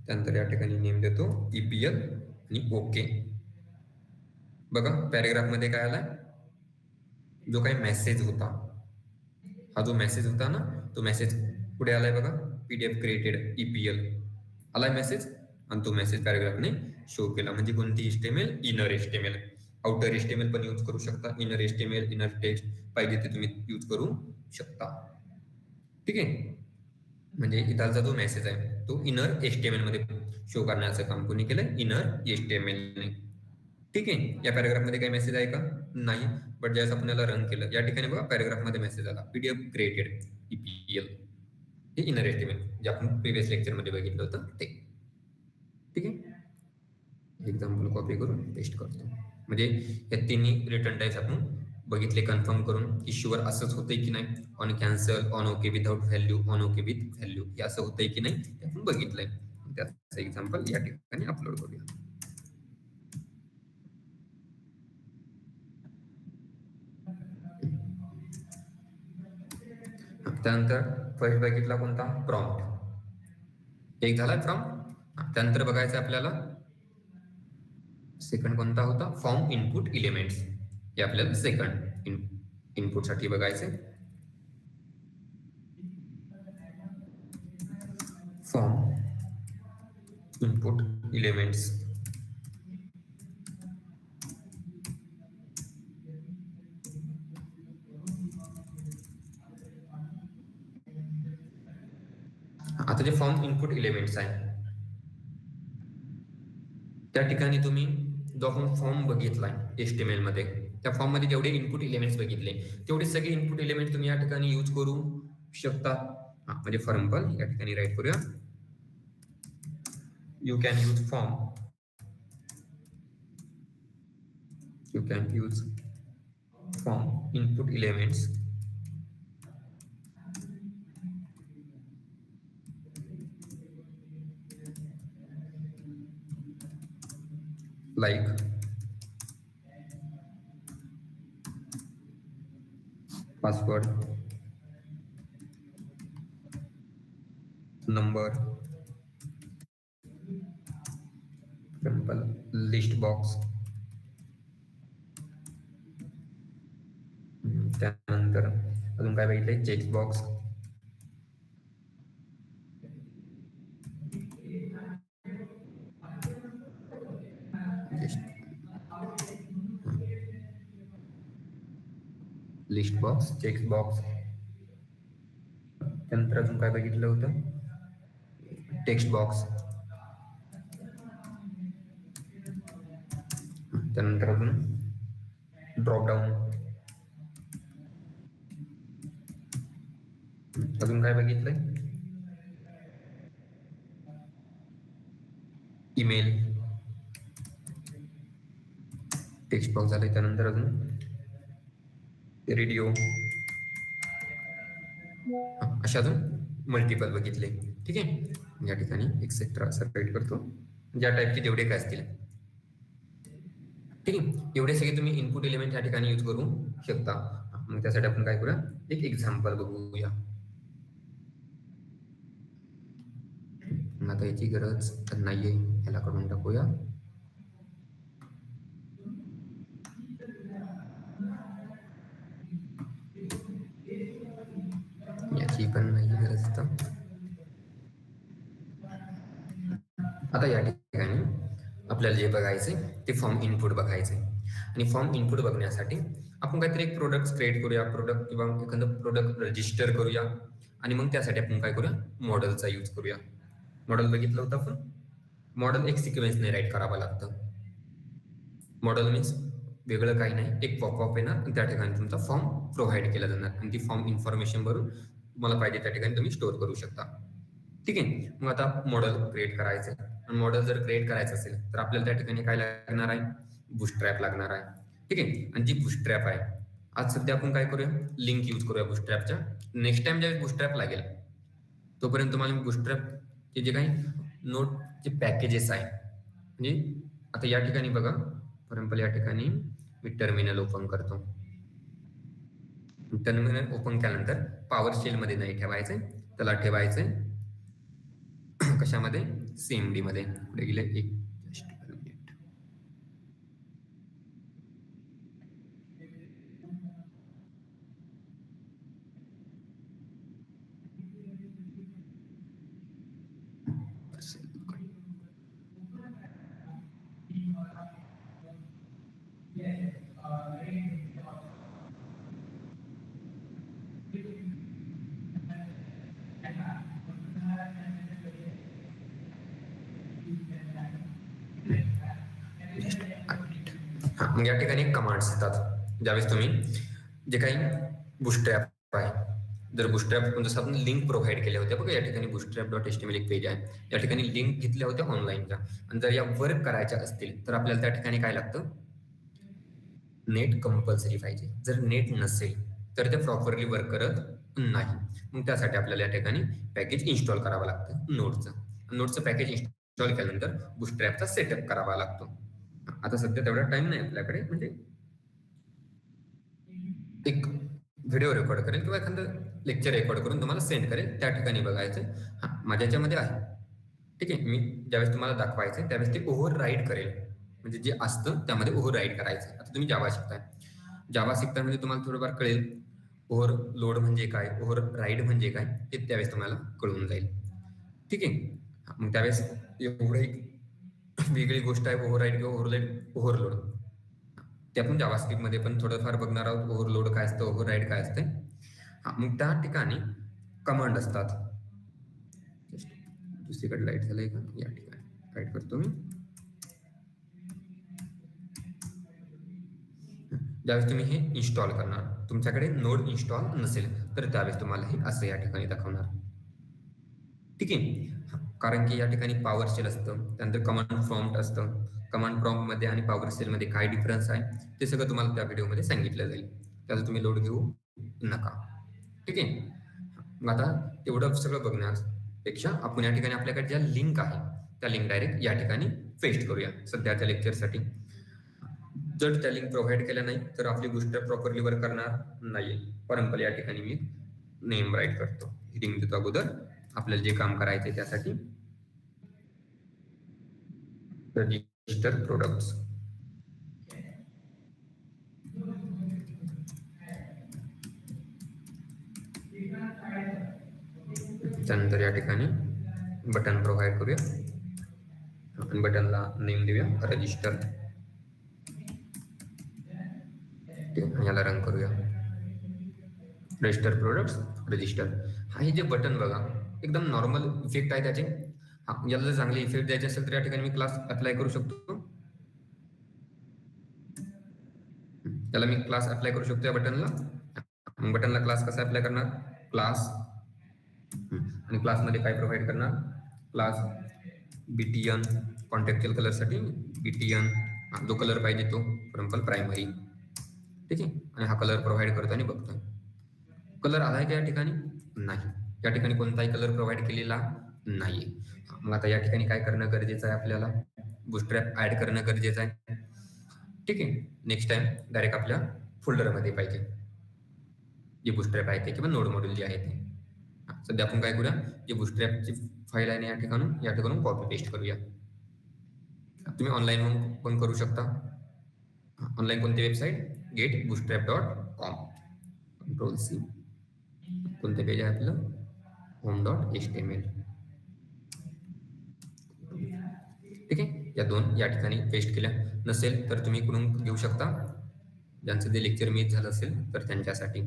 त्यानंतर या ठिकाणी नेम देतो EPL आणि ओके. बघा पॅरेग्राफ मध्ये काय आलाय जो काही मेसेज होता हा जो मेसेज होता ना तो मेसेज पुढे आलाय बघा पीडीएफ क्रिएटेड EPL आलाय मेसेज आणि तो मेसेज पॅरेग्राफने शो केला. म्हणजे कोणती HTML inner HTML outer HTML पण यूज करू शकता इनर HTML इनर टेक्स्ट पाहिजे ते तुम्ही यूज करू शकता. ठीक आहे म्हणजे इथलचा जो मेसेज आहे तो इनर HTML मध्ये शो करण्याचं काम कोणी केलंय इनर HTML ने. ठीक आहे या पॅराग्राफ मध्ये काही मेसेज आहे का नाही बट ज्यावेळेस आपण याला रन केलं या ठिकाणी बघा पॅराग्राफ मध्ये मेसेज आला पीडीएफ क्रिएटेड EPL हे इनर HTML जे आपण प्रिव्हियस लेक्चर मध्ये बघितलं होतं ते. ठीक आहे एक्झाम्पल कॉपी करून पेस्ट करतो म्हणजे या तिन्ही रिटर्न टाइप्स आपण बघितले कन्फर्म करून इश्यूवर असंच होतंय की नाही on cancel on okay without value on okay with value हे असं होतंय की नाही हे आपण बघितलंय. त्याचं एक्झाम्पल या ठिकाणी अपलोड करूया. त्यानंतर फर्स्ट बघितला कोणता प्रॉम्प्ट एक झाला प्रॉम्प्ट. त्यानंतर बघायचं आपल्याला सेकंड कोणता होता फॉर्म इनपुट एलिमेंट्स हे आपल्याला सेकंड इनपुट साठी बघायचे. फॉर्म इनपुट एलिमेंट्स आता जे फॉर्म इनपुट एलिमेंट्स आहे त्या ठिकाणी तुम्ही जो आपण फॉर्म बघितलाय HTML मध्ये त्या फॉर्म मध्ये जेवढे इनपुट एलिमेंट्स बघितले तेवढे सगळे इनपुट एलिमेंट तुम्ही या ठिकाणी यूज करू शकता. म्हणजे फॉर एक्झाम्पल या ठिकाणी राईट करूया you can use form input elements like password number example list box त्यानंतर अजून काय बघितलंय check box list box, check box, त्यानंतर अजून काय बघितलं होतं, टेक्स्ट बॉक्स, त्यानंतर अजून ड्रॉप डाऊन, अजून काय बघितलंय, ईमेल, टेक्स्ट बॉक्स झाले, त्यानंतर अजून रेडिओ, अशा अजून मल्टिपल बघितले. ठीक आहे, या ठिकाणी एक्सेट्रा सेपरेट करतो, ज्या टाईपचे जेवढे काय असतील. ठीक आहे, एवढे सगळे तुम्ही इनपुट एलिमेंट या ठिकाणी यूज करू शकता. मग त्यासाठी आपण काय करूया, एक एक्झाम्पल बघूया. आता याची गरज नाहीये, ह्याला काढून टाकूया. याची पण नाही गरज. आता या ठिकाणी आपल्याला जे बघायचे ते फॉर्म इनपुट बघायचे, आणि फॉर्म इनपुट बघण्यासाठी आपण काहीतरी एक प्रोडक्ट क्रिएट करूया, प्रोडक्ट किंवा एखादं प्रोडक्ट रजिस्टर करूया, आणि मग त्यासाठी आपण काय करूया, मॉडेलचा यूज करूया. मॉडेल बघितलं होतं आपण, मॉडेल एक सिक्वेन्सने राईट करावं लागतं. मॉडेल मीन्स वेगळं काही नाही, एक पॉपअप येणार आणि त्या ठिकाणी तुमचा फॉर्म प्रोव्हाइड केला जाणार, आणि ती फॉर्म इन्फॉर्मेशन भरून तुम्हाला पाहिजे त्या ठिकाणी तुम्ही स्टोअर करू शकता. ठीक आहे, मग आता मॉडेल क्रिएट करायचं आहे, आणि मॉडेल जर क्रिएट करायचं असेल तर आपल्याला त्या ठिकाणी काय लागणार आहे, बूटस्ट्रॅप लागणार आहे. ठीक आहे, आणि जी बूटस्ट्रॅप आहे, आज सध्या आपण काय करूया, लिंक यूज करूया बूटस्ट्रॅपच्या. नेक्स्ट टाइम ज्यावेळेस बूटस्ट्रॅप लागेल तोपर्यंत तुम्हाला बूटस्ट्रॅपचे जे काही नोटचे पॅकेजेस आहे, म्हणजे आता या ठिकाणी बघा, फॉर एक्झाम्पल या ठिकाणी मी टर्मिनल ओपन करतो. टर्मिनल ओपन केल्यानंतर पॉवर शेल मध्ये नाही ठेवायचंय, त्याला ठेवायचंय कशामध्ये, CMD मध्ये. पुढे गेले एक मग या ठिकाणी कमांड्स येतात. ज्यावेळेस तुम्ही जे काही बूटस्ट्रॅप आहे, जर बूटस्ट्रॅप जसं आपण लिंक प्रोव्हाइड केल्या होत्या बघा, या ठिकाणी bootstrap.html एक पेज आहे, या ठिकाणी लिंक घेतल्या होत्या ऑनलाईनच्या, आणि जर या वर्क करायच्या असतील तर आपल्याला त्या ठिकाणी काय लागतं, नेट कंपल्सरी पाहिजे. जर नेट नसेल तर ते प्रॉपरली वर्क करत नाही. मग त्यासाठी आपल्याला या ठिकाणी पॅकेज इन्स्टॉल करावं लागतं नोटचं पॅकेज इन्स्टॉल केल्यानंतर बूटस्ट्रॅपचा सेटअप करावा लागतो. आता सध्या तेवढा टाइम नाही आपल्याकडे, म्हणजे एक व्हिडिओ रेकॉर्ड करेल किंवा एखादं लेक्चर रेकॉर्ड करून तुम्हाला सेंड करेल, त्या ठिकाणी बघायचं. हां, माझ्या याच्यामध्ये आहे. ठीक आहे, मी ज्यावेळेस तुम्हाला दाखवायचं त्यावेळेस ते ओव्हर राईड करेल, म्हणजे जे असतं त्यामध्ये ओव्हर राईड करायचं. आता तुम्ही जावा शिकताय, जावा शिकताय म्हणजे तुम्हाला थोडंफार कळेल ओव्हरलोड म्हणजे काय, ओव्हर राईड म्हणजे काय, ते त्यावेळेस तुम्हाला कळून जाईल. ठीक आहे, मग त्यावेळेस एवढं एक वेगळी गोष्ट आहे ओव्हर राईड किंवा ओव्हरलोड, ते आपण जावास्क्रिप्ट मध्ये पण थोडंफार बघणार आहोत. ओव्हरलोड काय असतं, ओव्हर राईड काय असते. हा, मग त्या ठिकाणी कमांड असतात. दुसरीकडे लाईट झालंय का, या ठिकाणी राईट करतो मी. ज्यावेळेस तुम्ही हे इन्स्टॉल करणार, तुमच्याकडे नोड इन्स्टॉल नसेल तर त्यावेळेस तुम्हाला हे असं या ठिकाणी दाखवणार. ठीक आहे, कारण की या ठिकाणी पॉवर शेल असतं, त्यानंतर कमांड प्रॉम्प्ट असतं. कमांड प्रॉम्प्ट मध्ये आणि पॉवर शेल मध्ये काय डिफरन्स आहे ते सगळं तुम्हाला त्या व्हिडिओमध्ये सांगितलं जाईल, त्याचा तुम्ही लोड घेऊ नका. ठीक आहे, मग आता तेवढं सगळं बघण्यापेक्षा आपण या ठिकाणी आपल्याकडे ज्या लिंक आहे त्या लिंक डायरेक्ट या ठिकाणी पेस्ट करूया सध्याच्या लेक्चरसाठी. जर त्या लिंक प्रोव्हाइड केल्या नाही तर आपली गोष्ट प्रॉपरली वर्क करणार नाही. फॉर एक्झाम्पल या ठिकाणी मी नेम राईट करतो, हेडिंग देतो अगोदर आपल्याला जे काम करायचे त्यासाठी, रजिस्टर प्रोडक्ट्स. त्यानंतर या ठिकाणी बटन प्रोव्हाइड करूया, आपण बटनला नेम देऊया रजिस्टर. याला रन करूया. Register products register. हा हे जे बटन बघा एकदम नॉर्मल इफेक्ट आहे त्याचे. हा याला जर चांगले इफेक्ट द्यायचे असेल तर या ठिकाणी मी क्लास अप्लाय करू शकतो. त्याला मी क्लास अप्लाय करू शकतो या बटनला. बटनला क्लास कसा अप्लाय करणार? क्लास आणि क्लासमध्ये काय प्रोव्हाइड करणार? क्लास बीटीएन कॉन्टेक्च्युअल कलरसाठी बीटीएन जो कलर पाहिजे तो फॉर एक्झाम्पल प्रायमरी. ठीक आहे. आणि हा कलर प्रोव्हाइड करतो आणि बघतोय कलर आलाय का या ठिकाणी? नाही. या ठिकाणी कोणताही कलर प्रोव्हाइड केलेला नाहीये. मग आता या ठिकाणी काय करणं गरजेचं आहे आपल्याला? बूटस्ट्रॅप ऍड करणं गरजेचं आहे. ठीक आहे. नेक्स्ट टाइम डायरेक्ट आपल्या फोल्डरमध्ये पाहिजे जे बूटस्ट्रॅप आहे ते किंवा नोड मॉड्यूल जे आहे ते. सध्या आपण काय करूया, जे बूटस्ट्रॅपची फाईल आहे या ठिकाणून कॉपी पेस्ट करूया. तुम्ही ऑनलाईन पण करू शकता. ऑनलाईन कोणती वेबसाईट? getbootstrap.com. Control C. कोणते पेज आहे आपलं? home.html. ठीक आहे. या दोन या ठिकाणी पेस्ट केल्या. नसेल तर तुम्ही इकडून घेऊ शकता. ज्यांचं ते लेक्चर मिस झालं असेल तर त्यांच्यासाठी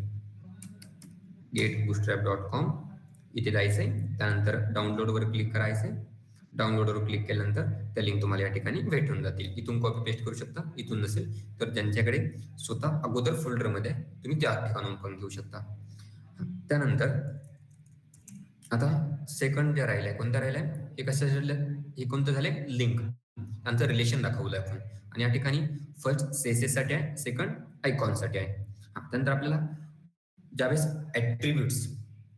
getbootstrap.com इथे जायचंय. त्यानंतर डाउनलोडवर क्लिक करायचंय. डाउनलोडवर क्लिक केल्यानंतर त्या लिंक तुम्हाला या ठिकाणी भेटून जातील. इथून कॉपी पेस्ट करू शकता. इथून नसेल तर ज्यांच्याकडे स्वतः अगोदर फोल्डरमध्ये तुम्ही त्या ठिकाणून पण घेऊ शकता. त्यानंतर आता सेकंड जे राहिलंय कोणतं राहिलंय? हे कसं झालं? हे कोणतं झालंय? लिंक. त्यांचं रिलेशन दाखवलं आपण. आणि या ठिकाणी फर्स्ट CSS साठी आहे, सेकंड आयकॉनसाठी आहे. त्यानंतर आपल्याला ज्यावेळेस ऍट्रिब्यूट्स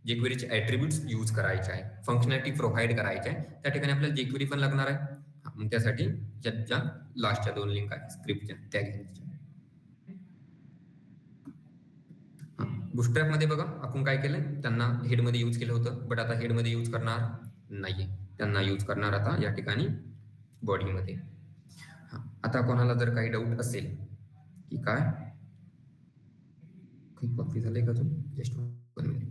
jQueryचे ऍट्रिब्यूट्स यूज करायचे आहे, फंक्शनॅलिटी प्रोव्हाइड करायचे आहे, त्या ठिकाणी आपल्याला jQuery पण लागणार आहे. मग त्यासाठी ज्या लास्टच्या दोन लिंक आहेत स्क्रिप्टच्या त्या घ्यायच्या. बुटस्ट्रॅपमध्ये बघा आपण काय केलंय, त्यांना हेडमध्ये यूज केलं होतं, बट आता हेडमध्ये यूज करणार नाहीये. त्यांना यूज करणार आता या ठिकाणी बॉडीमध्ये. आता कोणाला जर काही डाऊट असेल की काय कॉपी झालंय का? Just 1 minute.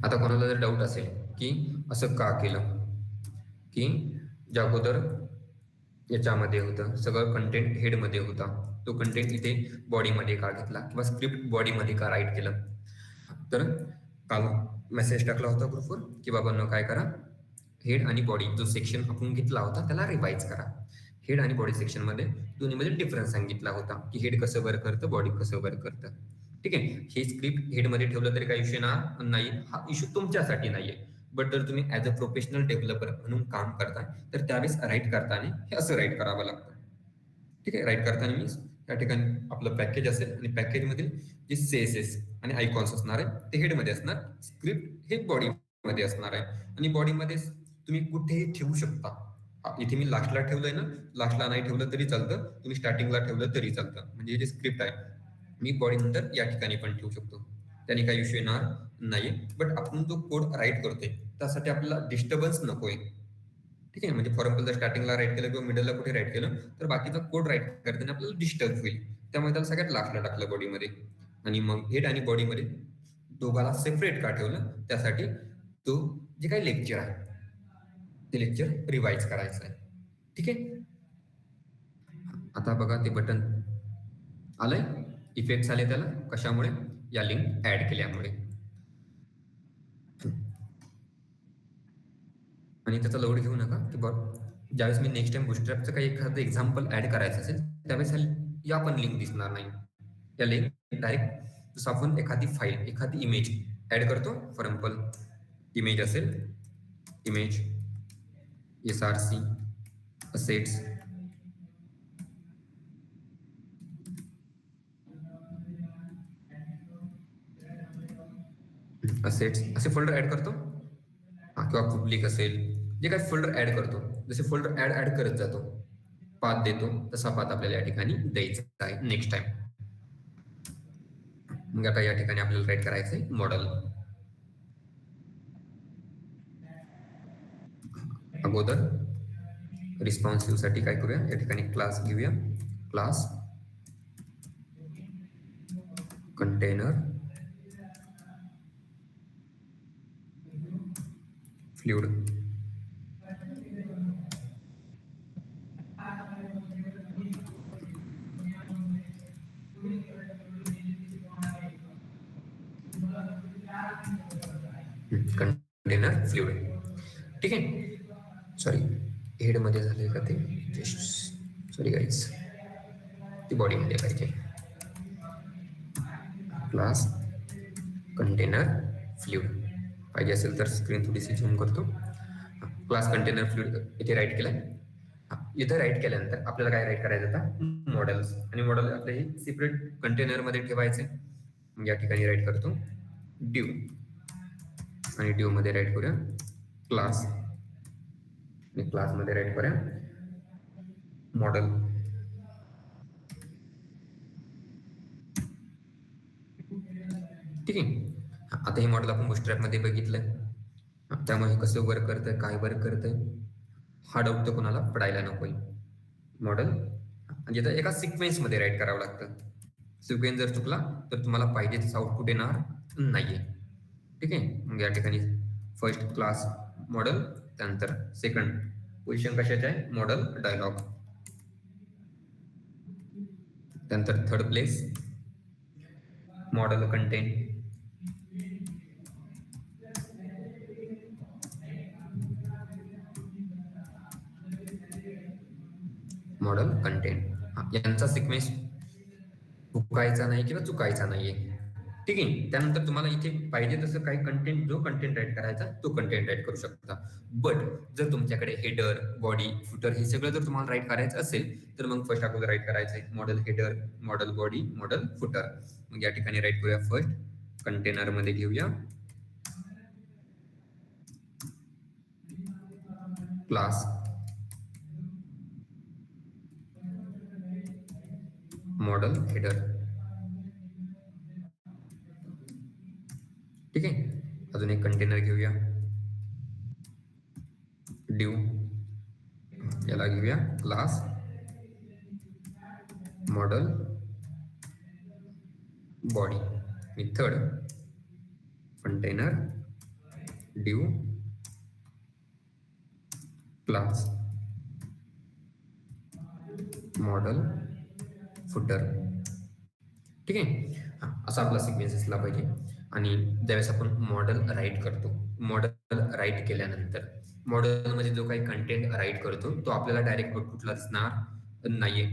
आता कोणाला जर डाऊट असेल की असं का केलं, की ज्या अगोदर याच्यामध्ये होतं सगळं कंटेंट हेडमध्ये होता, तो कंटेंट इथे बॉडीमध्ये का घेतला किंवा स्क्रिप्ट बॉडीमध्ये का राईट केलं, तर काल मेसेज टाकला होता ग्रुपवर की बाबांनो काय करा, हेड आणि बॉडी जो सेक्शन आपण घेतला होता त्याला रिवाइज करा. हेड आणि बॉडी सेक्शनमध्ये दोन्हीमध्ये डिफरन्स सांगितला होता की हेड कसं वर्क करतं, बॉडी कसं वर्क करतं. ठीक आहे. हे स्क्रिप्ट हेडमध्ये ठेवलं तरी काही इश्यू नाही. हा इश्यू तुमच्यासाठी नाहीये. बट जर तुम्ही ऍज अ प्रोफेशनल डेव्हलपर म्हणून काम करताय तर त्यावेळेस राईट करताना हे असं राईट करावं लागतं. ठीक आहे. राईट करताना मीन्स त्या ठिकाणी आपलं पॅकेज असेल आणि पॅकेजमधील जे CSS आणि आयकॉन्स असणार आहे ते हेडमध्ये असणार, स्क्रिप्ट हे बॉडीमध्ये असणार आहे. आणि बॉडीमध्ये तुम्ही कुठेही ठेवू शकता. इथे मी लास्टला ठेवलंय ना, लास्टला नाही ठेवलं तरी चालतं, तुम्ही स्टार्टिंगला ठेवलं तरी चालतं. म्हणजे जे स्क्रिप्ट आहे मी बॉडी नंतर या ठिकाणी पण ठेवू शकतो. त्याने काही इश्यू येणार नाहीये. बट आपण जो कोड राईट करतोय त्यासाठी आपल्याला डिस्टर्बन्स नकोय. ठीक आहे. म्हणजे फॉर एक्झाम्पल जर स्टार्टिंगला राईट केलं किंवा मिडलला कुठे राईट केलं तर बाकीचा कोड राईट करताना आपल्याला डिस्टर्ब होईल. त्यामुळे त्याला सगळ्यात लास्टला टाकलं बॉडीमध्ये. आणि मग हेड आणि बॉडीमध्ये दोघाला सेपरेट का ठेवलं, त्यासाठी तो जे काही लेक्चर आहे ते लेक्चर रिवाइज करायचं आहे. ठीक आहे. आता बघा ते बटन आलंय, इफेक्ट्स आले त्याला कशामुळे? या लिंक ऍड केल्यामुळे. आणि त्याचा लोड घेऊ नका की ज्यावेळेस मी नेक्स्ट टाइम बुटस्ट्रॅपचं काही एखादं एक्झाम्पल ऍड करायचं असेल त्यावेळेस या पण लिंक दिसणार नाही. या लिंक डायरेक्ट जसं आपण एखादी फाईल, एखादी इमेज ऍड करतो, फॉर एक्झाम्पल इमेज असेल, इमेज SRC असेट्स, असे फोल्डर ऍड करतो किंवा पब्लिक असेल, जे काही फोल्डर ऍड करतो, जसे फोल्डर ऍड करत जातो, पाथ देतो, तसा पाथ आपल्याला या ठिकाणी द्यायचा आहे नेक्स्ट टाइम. मग आता या ठिकाणी आपल्याला राईट करायचं आहे मॉडेल. अगोदर रिस्पॉन्सिव्ह साठी काय करूया, या ठिकाणी क्लास घेऊया, class container fluid. Container fluid. ठीक आहे. सॉरी, हेड मध्ये झाले का ते, सॉरी गाईज, ती बॉडी मध्ये पाहिजे. क्लास कंटेनर फ्लुइड पाहिजे असेल तर स्क्रीन थोडीशी झूम करतो. क्लास कंटेनर फ्लुइड इथे राईट केलाय. इथे राईट केल्यानंतर आपल्याला काय राईट करायचं आता, मॉडेल्स, आणि मॉडेल आपले हे सेपरेट कंटेनर मध्ये ठेवायचे. या ठिकाणी राईट करतो ड्यू, आणि ड्यू मध्ये राईट करूया क्लास, आणि क्लास मध्ये राईट करूया मॉडेल. ठीक आहे. आता हे मॉडेल आपण बुस्टरॅप मध्ये बघितलंय, त्यामुळे कसं वर्क करतंय, काय वर्क करतंय, हा डाऊट तर कोणाला पडायला नको. मॉडेल म्हणजे आता एका सिक्वेन्स मध्ये राईट करावं लागतं. सिक्वेन्स जर चुकला तर तुम्हाला पाहिजे तसं आउटपुट येणार नाहीये. ठीक आहे. मग या ठिकाणी फर्स्ट क्लास मॉडेल, त्यानंतर सेकंड पोझिशन कशाचे आहे, मॉडेल डायलॉग, त्यानंतर third place model content, model content. यांचा सिक्वेन्स चुकायचा नाही किंवा चुकायचा नाहीये. ठीक आहे. त्यानंतर तुम्हाला इथे पाहिजे तसं काही कंटेंट, जो कंटेंट राईट करायचा तो कंटेंट राईट करू शकता. बट जर तुमच्याकडे हेडर, बॉडी, फुटर हे सगळं जर तुम्हाला राईट करायचं असेल तर मग फर्स्ट अगोदर राईट करायचं आहे model header, model body, modal footer. मग या ठिकाणी राईट करूया फर्स्ट कंटेनर मध्ये घेऊया क्लास मॉडेल हेडर. ठीक आहे. अजून एक कंटेनर घेऊया ड्यू, याला घेऊया क्लास मॉडेल बॉडी, आणि third container due class model footer. ठीक आहे. असा आपला सिक्वेन्स असला पाहिजे. आणि ज्यावेळेस आपण मॉडेल राईट करतो, मॉडेल राईट केल्यानंतर मॉडेलमध्ये जो काही कंटेंट राईट करतो तो आपल्याला डायरेक्ट आउटपुटला दिसणार नाहीये.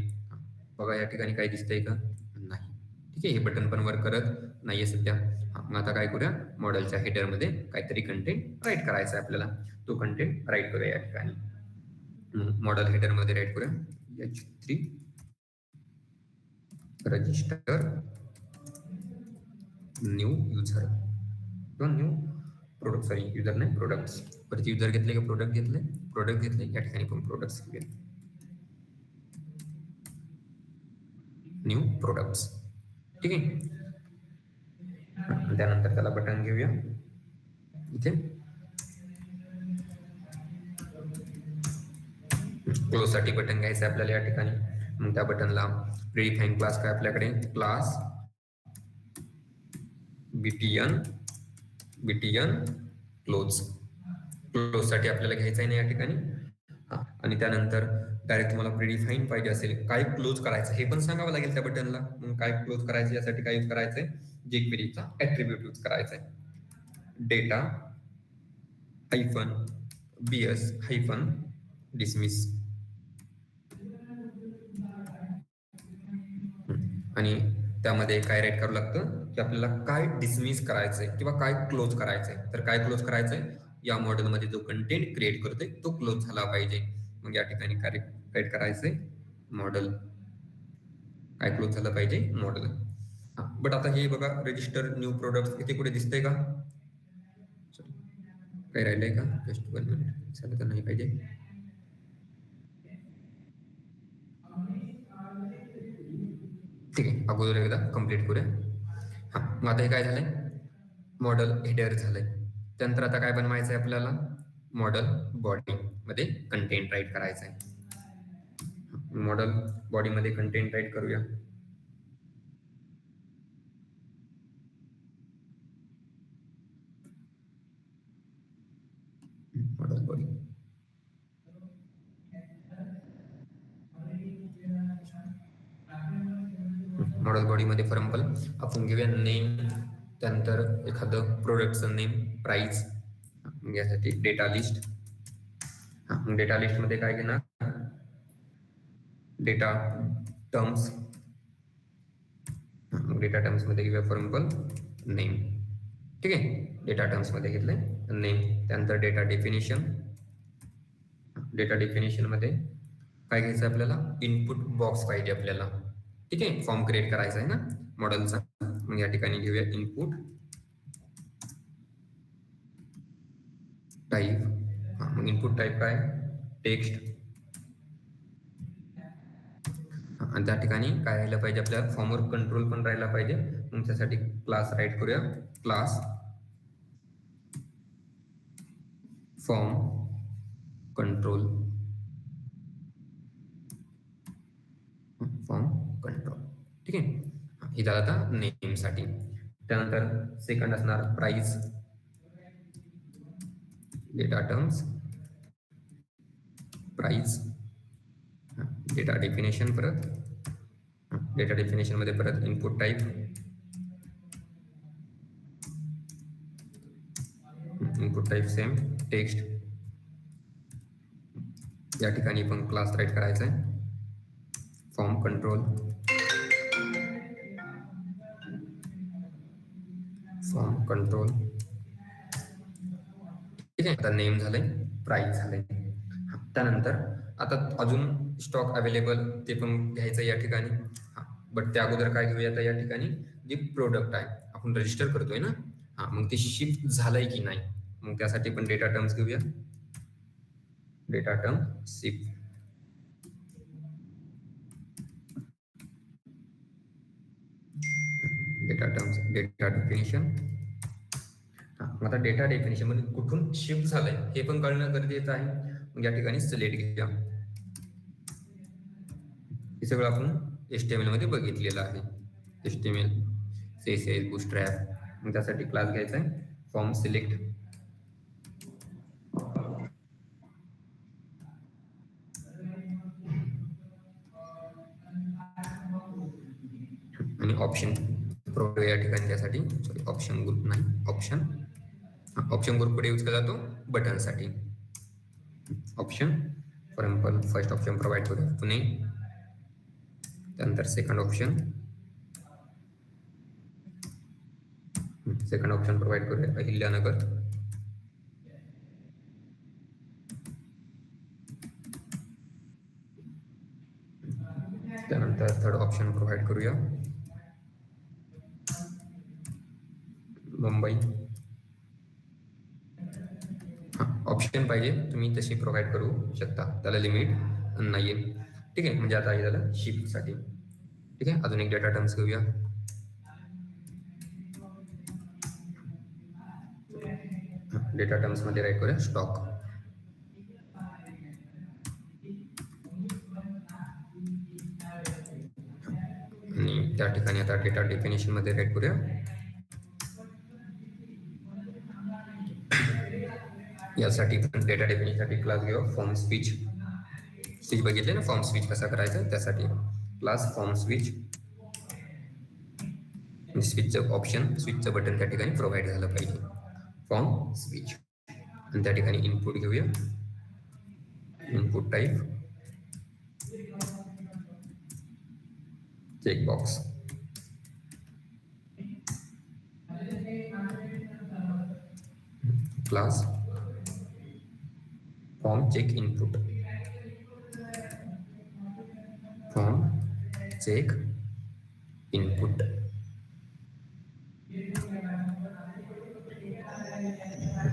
बघा या ठिकाणी काय दिसतंय का, नाही. ठीक आहे. हे बटन पण वर्क करत नाहीये सध्या. मग आता काय करूया, मॉडेलच्या हेडरमध्ये काहीतरी कंटेंट राईट करायचा आहे आपल्याला, तो कंटेंट राईट करूया या ठिकाणी. मॉडेल हेडरमध्ये राईट करूया H3 रजिस्टर न्यू युजर किंवा न्यू प्रोडक्ट, सॉरी युजर नाही, प्रोडक्ट्स. परत युजर घेतले का प्रोडक्ट घेतले, प्रोडक्ट घेतले, या ठिकाणी पण प्रोडक्ट्स घेऊया, न्यू प्रोडक्ट्स. ठीक आहे. त्यानंतर त्याला बटन घेऊया इथे, क्लोज साठी बटन घ्यायचं आहे आपल्याला या ठिकाणी. मग त्या बटनला प्रीडिफाईन क्लास काय आपल्याकडे, क्लास बीटीएन क्लोज. क्लोज साठी आपल्याला घ्यायचं आहे ना या ठिकाणी. आणि त्यानंतर डायरेक्ट तुम्हाला प्रीडिफाईन पाहिजे असेल, काय क्लोज करायचं हे पण सांगावं लागेल त्या बटनला. मग काय क्लोज करायचं यासाठी काय यूज करायचंय, jQueryचा ऍट्रिब्यूट यूज करायचा आहे, data hyphen BS hyphen dismiss. आणि त्यामध्ये काय राईट करावं लागतं की आपल्याला काय डिसमिस करायचंय किंवा काय क्लोज करायचंय. तर काय क्लोज करायचंय, या मॉडेलमध्ये जो कंटेंट क्रिएट करतोय तो क्लोज झाला पाहिजे. मग या ठिकाणी काय राईट करायचंय, मॉडेल काय क्लोज झालं पाहिजे, मॉडेल. बट आता हे बघा, रजिस्टर न्यू प्रोडक्ट इथे कुठे दिसतंय का, काय राहिलंय का, जस्ट 1 मिनिट, झालं तर नाही पाहिजे. ठीक आहे. अगोदर एकदा कंप्लीट करूया. मग आता हे काय झालंय, मॉडेल हेडर झालंय. त्यानंतर आता काय बनवायचं आहे आपल्याला, मॉडेल बॉडी मध्ये कंटेंट राईट करायचं आहे. मॉडेल बॉडी मध्ये कंटेंट राईट करूया. मॉडेल बॉडीमध्ये फॉर एक्झाम्पल आपण घेऊया नेम, त्यानंतर एखादं प्रोडक्टचं नेम, प्राइस, यासाठी डेटा लिस्ट. डेटा लिस्टमध्ये काय घेणार, डेटा टर्म्स. डेटा टर्म्स मध्ये घेऊया फॉर एक्झाम्पल नेम. ठीक आहे, डेटा टर्म्स मध्ये घेतले नेम. त्यानंतर डेटा डेफिनेशन. डेटा डेफिनेशन मध्ये काय घ्यायचं आपल्याला, इनपुट बॉक्स पाहिजे आपल्याला. ठीक आहे, फॉर्म क्रिएट करायचा आहे ना मॉडेलचा. मग या ठिकाणी घेऊया इनपुट टाईप. मग इनपुट टाईप काय, टेक्स्ट. आणि त्या ठिकाणी काय राहिलं पाहिजे आपल्या फॉर्मवर कंट्रोल पण राहिला पाहिजे. मग त्यासाठी क्लास राईट करूया, class form control. Form control. ठीक आहे, हे झालं आता नेम साठी. त्यानंतर सेकंड असणार price, data terms, price, data definition. परत डेटा डेफिनेशन मध्ये परत input type, input type same text. या ठिकाणी पण क्लास राईट करायचा आहे, फॉर्म कंट्रोल, फॉर्म कंट्रोल. ठीक आहे, आता नेम झालंय, प्राइस झालंय. त्यानंतर आता अजून स्टॉक अवेलेबल ते पण घ्यायचं या ठिकाणी. बट त्या अगोदर काय घेऊया, आता या ठिकाणी जे प्रोडक्ट आहे आपण रजिस्टर करतोय ना, मग ते शिफ्ट झालंय की नाही. मग त्यासाठी पण डेटा टर्म्स घेऊया, data term shift. Data terms, data definition. आता डेटा डेफिनेशन मध्ये कुठून शिफ्ट झालंय हे पण कळणं गरजेचं आहे. मग या ठिकाणी सिलेक्ट घेऊया. हे सगळं आपण HTML मध्ये बघितलेलं आहे. HTML, CSS, bootstrap. मग त्यासाठी क्लास घ्यायचा आहे, फॉर्म सिलेक्ट. आणि ऑप्शन प्रोव्हाइड या ठिकाणी, त्यासाठी सॉरी ऑप्शन ग्रुप नाही, ऑप्शन. ऑप्शन ग्रुप कडे यूज केला जातो बटन साठी. Option for example first option provide करूया पुणे. त्यानंतर second option, second option provide करूया अहिल्यानगर. त्यानंतर थर्ड ऑप्शन प्रोव्हाइड करूया मुंबई. ऑप्शन पाहिजे तुम्ही तशी प्रोव्हाइड करू शकता, त्याला लिमिट नाहीये. ठीक आहे, म्हणजे आता हे झालं शिफ्ट साठी. ठीक आहे, अजून एक डेटा टर्म्स घेऊया. डेटा टर्म्स मध्ये राईट करूया स्टॉक. आणि त्या ठिकाणी आता डेटा डेफिनेशन मध्ये राईट करूया यासाठी पण डेटा डेफिनेशन साठी क्लास घेऊ फॉर्म स्विच. स्विच बघितले ना, फॉर्म स्विच कसा करायचा, त्यासाठी क्लास फॉर्म स्विच. स्विचचं ऑप्शन, स्विचचं बटन त्या ठिकाणी प्रोव्हाइड झालं पाहिजे, फॉर्म स्विच. आणि त्या ठिकाणी इनपुट घेऊया, input type checkbox. Class form check input, form check input.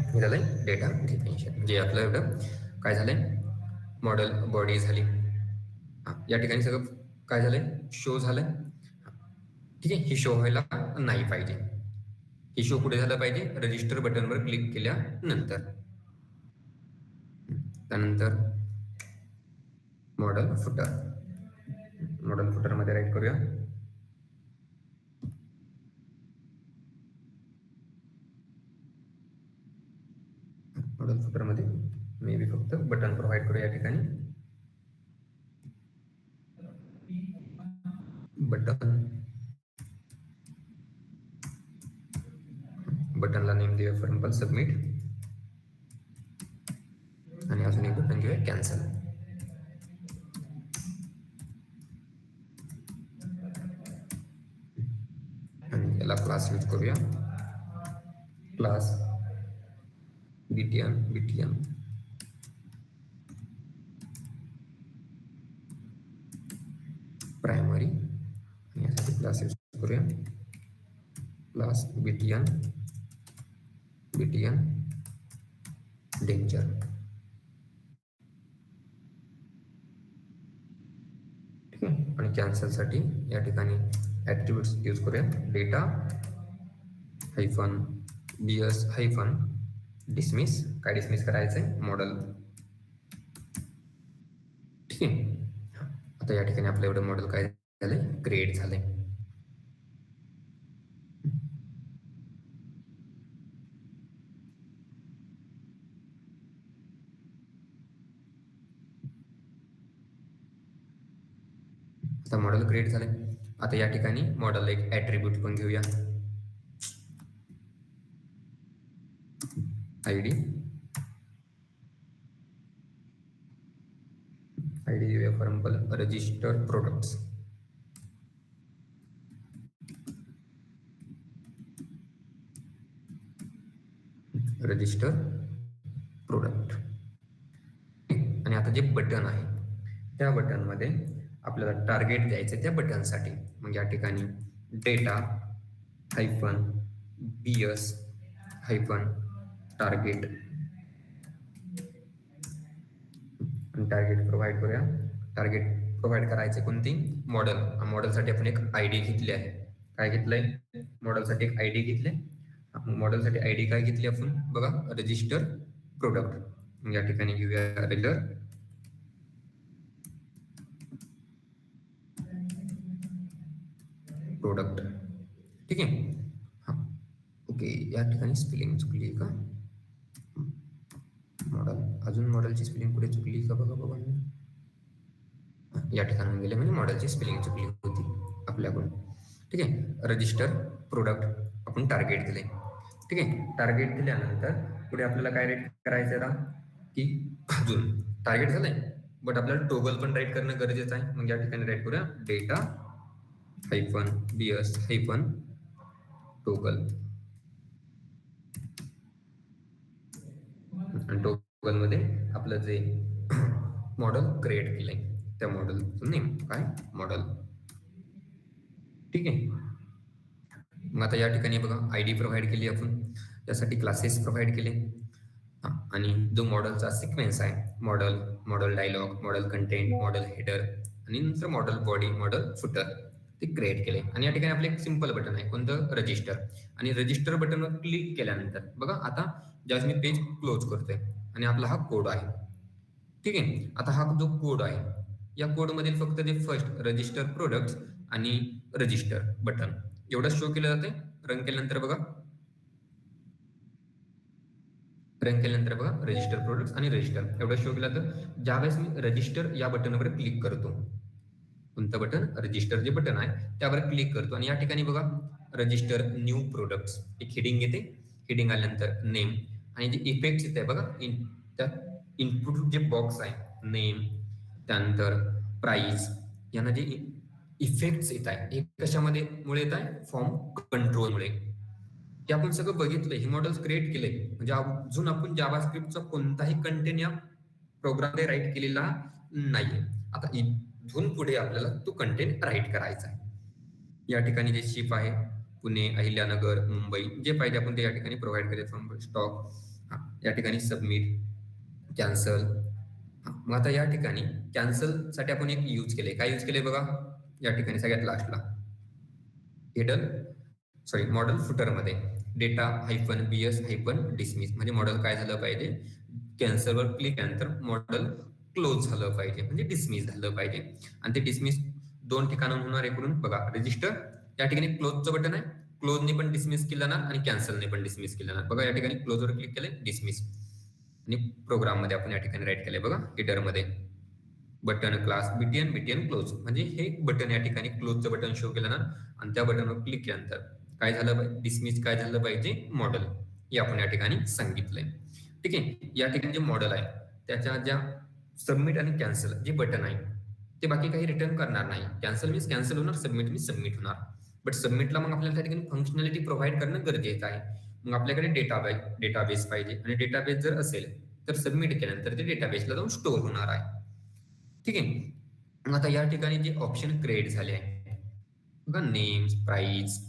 हे झालंय डेटा डेफिनेशन. जे आपलं एवढं काय झालंय, मॉडेल बॉडी झाली. या ठिकाणी सगळं काय झालंय, शो झालंय. ठीक आहे, ही शो व्हायला नाही पाहिजे. ही शो कुठे झालं पाहिजे, रजिस्टर बटनवर क्लिक केल्यानंतर. त्यानंतर मॉडेल फुटर, मॉडेल फुटर मध्ये राईट करूया मॉडेल फुटर मध्ये मे बी फक्त बटन प्रोव्हाइड करूया या ठिकाणी, बटन. एक्झाम्पल सबमिट आणि अजून एक बटन घेऊया कॅन्सल. आणि याला क्लास यूज करूया, क्लास बीटीएन प्रायमरी आणि यासाठी क्लास यूज करूया क्लास बीटीएन डेंजर. ठीक आहे. आणि कॅन्सल साठी या ठिकाणी ऍट्रिब्यूट्स यूज करूया data hyphen BS hyphen dismiss. काय डिसमिस करायचंय? मॉडेल. ठीक आहे. आता या ठिकाणी आपलं एवढं मॉडेल काय झालंय? क्रिएट झालंय. आता मॉडेल क्रिएट झालंय. आता या ठिकाणी मॉडेल एक ऍट्रिब्यूट पण घेऊया, आयडी देऊया for example register products. Register product. आणि आता जे बटन आहे त्या बटन मध्ये आपल्याला टार्गेट द्यायचं त्या बटनसाठी. मग या ठिकाणी data hyphen BS hyphen target आणि टार्गेट प्रोव्हाइड करूया. टार्गेट प्रोव्हाइड करायचे कोणती? मॉडेल. मॉडेलसाठी आपण एक आयडी घेतली आहे. काय घेतलंय? मॉडेलसाठी एक आयडी घेतले. मॉडेलसाठी आयडी काय घेतली आपण? बघा, रजिस्टर प्रोडक्ट. या ठिकाणी घेऊया रजिस्टर प्रोडक्ट. ठीक आहे. हा ओके. या ठिकाणी स्पेलिंग चुकली का? मॉडेल, अजून मॉडेलची स्पेलिंग पुढे चुकली का? बघा बघा, या ठिकाणी गेले म्हणजे मॉडेलची स्पेलिंग चुकली होती आपल्याकडून. ठीक आहे. रजिस्टर प्रोडक्ट आपण टार्गेट दिले. ठीक आहे. टार्गेट दिल्यानंतर पुढे आपल्याला काय राईट करायचं आता की अजून टार्गेट झालंय बट आपल्याला टोगल पण राईट करणं गरजेचं आहे. मग या ठिकाणी राईट करूया data hyphen BS hyphen toggle. आणि टोगल मध्ये आपलं जे मॉडेल क्रिएट केलंय त्या मॉडेलचं नेम काय? मॉडेल. ठीक आहे. मग आता या ठिकाणी बघा आयडी प्रोव्हाइड केली आपण, त्यासाठी क्लासेस प्रोव्हाइड केले आणि जो मॉडेलचा सिक्वेन्स आहे modal dialog, modal content, modal header आणि नंतर मॉडेल बॉडी, मॉडेल फुटर ते क्रिएट केले. आणि या ठिकाणी आपलं एक सिंपल बटन आहे कोणतं? रजिस्टर. आणि रजिस्टर बटनवर क्लिक केल्यानंतर बघा आता ज्यावेळेस मी पेज क्लोज करतोय आणि आपला हा कोड आहे. ठीक आहे. आता हा जो कोड आहे या कोड मधील फक्त ते फर्स्ट रजिस्टर प्रोडक्ट्स आणि रजिस्टर बटन एवढं शो केलं जाते. रन केल्यानंतर बघा बघा रजिस्टर प्रोडक्ट्स आणि रजिस्टर एवढं शो केलं जातं. ज्यावेळेस मी रजिस्टर या बटनवर क्लिक करतो, कोणतं बटन? रजिस्टर जे बटन आहे त्यावर क्लिक करतो आणि या ठिकाणी बघा रजिस्टर न्यू प्रोडक्ट्स एक हेडिंग येते. हेडिंग आल्यानंतर नेम आणि जे इफेक्ट्स येते बघा त्या इनपुट जे बॉक्स आहे नेम त्यानंतर प्राइस यांना जे इफेक्ट्स येत आहे हे कशामध्ये मुळे येत आहे? फॉर्म कंट्रोलमुळे. हे आपण सगळं बघितलं, हे मॉडेल्स क्रिएट केले म्हणजे अजून आपण जावास्क्रिप्टचा कोणताही कंटेंट या प्रोग्राममध्ये राईट केलेला नाहीये. आता इथून पुढे आपल्याला तो कंटेंट राईट करायचा आहे. या ठिकाणी जे शिप आहे पुणे, अहिल्यानगर, मुंबई जे पाहिजे आपण ते या ठिकाणी प्रोव्हाइड केले. फ्रॉम स्टॉक या ठिकाणी सबमिट, कॅन्सल. मग आता या ठिकाणी कॅन्सल साठी आपण एक यूज केले. काय यूज केले बघा या ठिकाणी सगळ्यात लास्टला हेडर मॉडेल फुटर मध्ये data hyphen BS hyphen dismiss म्हणजे मॉडेल काय झालं पाहिजे? कॅन्सलवर क्लिक केल्यानंतर मॉडेल क्लोज झालं पाहिजे म्हणजे डिसमिस झालं पाहिजे. आणि ते डिसमिस दोन ठिकाणून होणार आहे. करून बघा रजिस्टर या ठिकाणी क्लोजचं बटन आहे, क्लोजने पण डिसमिस केलं ना आणि कॅन्सलने पण डिसमिस केलं ना. बघा या ठिकाणी क्लोजवर क्लिक केले डिसमिस आणि प्रोग्राम मध्ये आपण या ठिकाणी राईट केले बघा हेडर मध्ये बटन क्लास बीटीएन क्लोज म्हणजे हे बटन या ठिकाणी क्लोजचं बटन शो केलं ना आणि त्या बटनवर क्लिक केल्यानंतर काय झालं पाहिजे? डिसमिस काय झालं पाहिजे? मॉडेल. हे आपण या ठिकाणी सांगितलंय. ठीक आहे. या ठिकाणी जे मॉडेल आहे त्याच्या ज्या सबमिट आणि कॅन्सल जे बटन आहे ते बाकी काही रिटर्न करणार नाही. कॅन्सल मीन्स कॅन्सल होणार, सबमिट मीन्स सबमिट होणार. बट सबमिटला मग आपल्याला त्या ठिकाणी फंक्शनॅलिटी प्रोव्हाइड करणं गरजेचं आहे. मग आपल्याकडे डेटाबेस पाहिजे आणि डेटाबेस जर असेल तर सबमिट केल्यानंतर ते डेटाबेसला जाऊन स्टोअर होणार आहे. ठीक आहे. मग आता या ठिकाणी जे ऑप्शन क्रिएट झाले आहे बघा, नेम्स, प्राइस,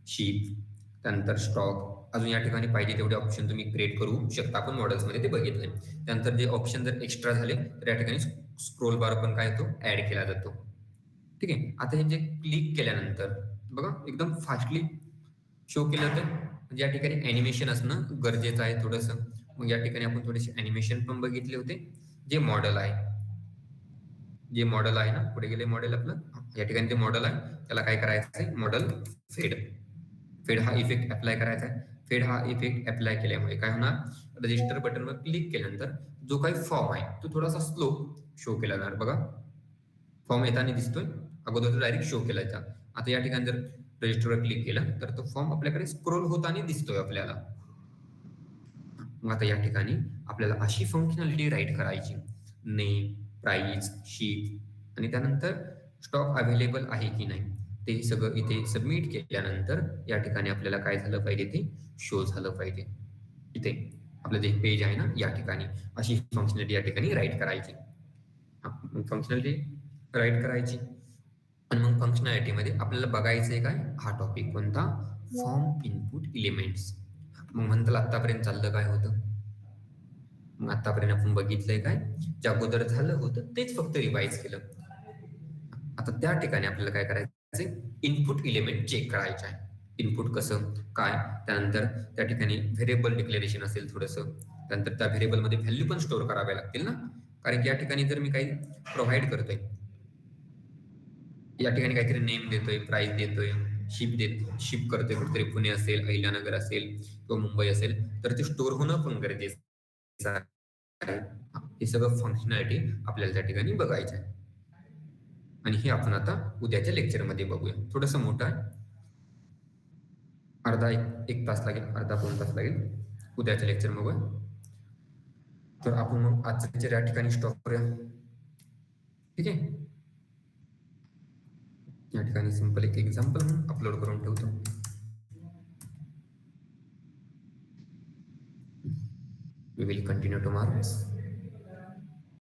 शिप, त्यानंतर स्टॉक, अजून या ठिकाणी पाहिजे तेवढे ऑप्शन तुम्ही क्रिएट करू शकता. आपण मॉडेल्समध्ये ते बघितले. त्यानंतर जे ऑप्शन जर एक्स्ट्रा झाले तर या ठिकाणी स्क्रोल बार पण काय होतो, ऍड केला जातो. ठीक आहे. आता हे जे क्लिक केल्यानंतर बघा एकदम फास्टली शो केलं तर म्हणजे या ठिकाणी ॲनिमेशन असणं गरजेचं आहे थोडंसं. मग या ठिकाणी आपण थोडेसे ॲनिमेशन पण बघितले होते. जे मॉडेल आहे, जे मॉडेल आहे ना, पुढे गेले मॉडेल आपलं. या ठिकाणी ते मॉडेल आहे, त्याला काय करायचं आहे, मॉडेल फेड. फेड हा इफेक्ट अप्लाय करायचा आहे. फेड हा इफेक्ट अप्लाय केल्यामुळे काय होणार, रजिस्टर बटनवर क्लिक केल्यानंतर जो काही फॉर्म आहे तो थोडासा स्लो शो केला जाणार. बघा फॉर्म येताना दिसतोय, अगोदर तो डायरेक्ट शो केला जातो. आता या ठिकाणी जर रजिस्टरवर क्लिक केलं तर तो फॉर्म आपल्याकडे स्क्रोल होताना दिसतोय आपल्याला. मग आता या ठिकाणी आपल्याला अशी फंक्शनॅलिटी राईट करायची, नेम, प्राइस, शीट आणि त्यानंतर स्टॉक अवेलेबल आहे की नाही ते सगळं इथे सबमिट केल्यानंतर या ठिकाणी आपल्याला काय झालं पाहिजे, ते शो झालं पाहिजे. इथे आपलं जे पेज आहे ना या ठिकाणी अशी फंक्शनॅलिटी या ठिकाणी राईट करायची. फंक्शनॅलिटी राईट करायची आणि मग फंक्शनॅलिटीमध्ये आपल्याला बघायचं आहे काय, हा टॉपिक कोणता, फॉर्म इनपुट एलिमेंट्स. मग म्हणताल आतापर्यंत चाललं काय होतं, मग आतापर्यंत आपण बघितलंय काय, जे अगोदर झालं होतं तेच फक्त रिवाइज केलं. आता त्या ठिकाणी आपल्याला काय करायचंय, इनपुट एलिमेंट चेक करायचे आहे. इनपुट कसं काय, त्यानंतर त्या ठिकाणी व्हेरिएबल डिक्लेरेशन असेल थोडंसं, त्यानंतर त्या व्हेरिएबलमध्ये व्हॅल्यू पण स्टोअर कराव्या लागतील ना, कारण की या ठिकाणी जर मी काही प्रोव्हाइड करतोय, या ठिकाणी काहीतरी नेम देतोय, प्राइस देतोय, शिप करतोय कुठेतरी, पुणे असेल, अहिल्यानगर असेल किंवा मुंबई असेल, तर ते स्टोअर होणं पण गरजेचं आहे. हे सगळं फंक्शनॅलिटी आपल्याला त्या ठिकाणी बघायचं आहे आणि हे आपण आता उद्याच्या लेक्चरमध्ये बघूया. थोडंसं मोठं आहे, अर्धा एक तास लागेल, अर्धा पाऊण तास लागेल उद्याच्या लेक्चर बघूया. तर आपण मग आजचं लेक्चर या ठिकाणी स्टॉप करूया. ठीक आहे. या ठिकाणी सिंपल एक एक्झाम्पल म्हणून अपलोड करून ठेवतो. We will continue tomorrow.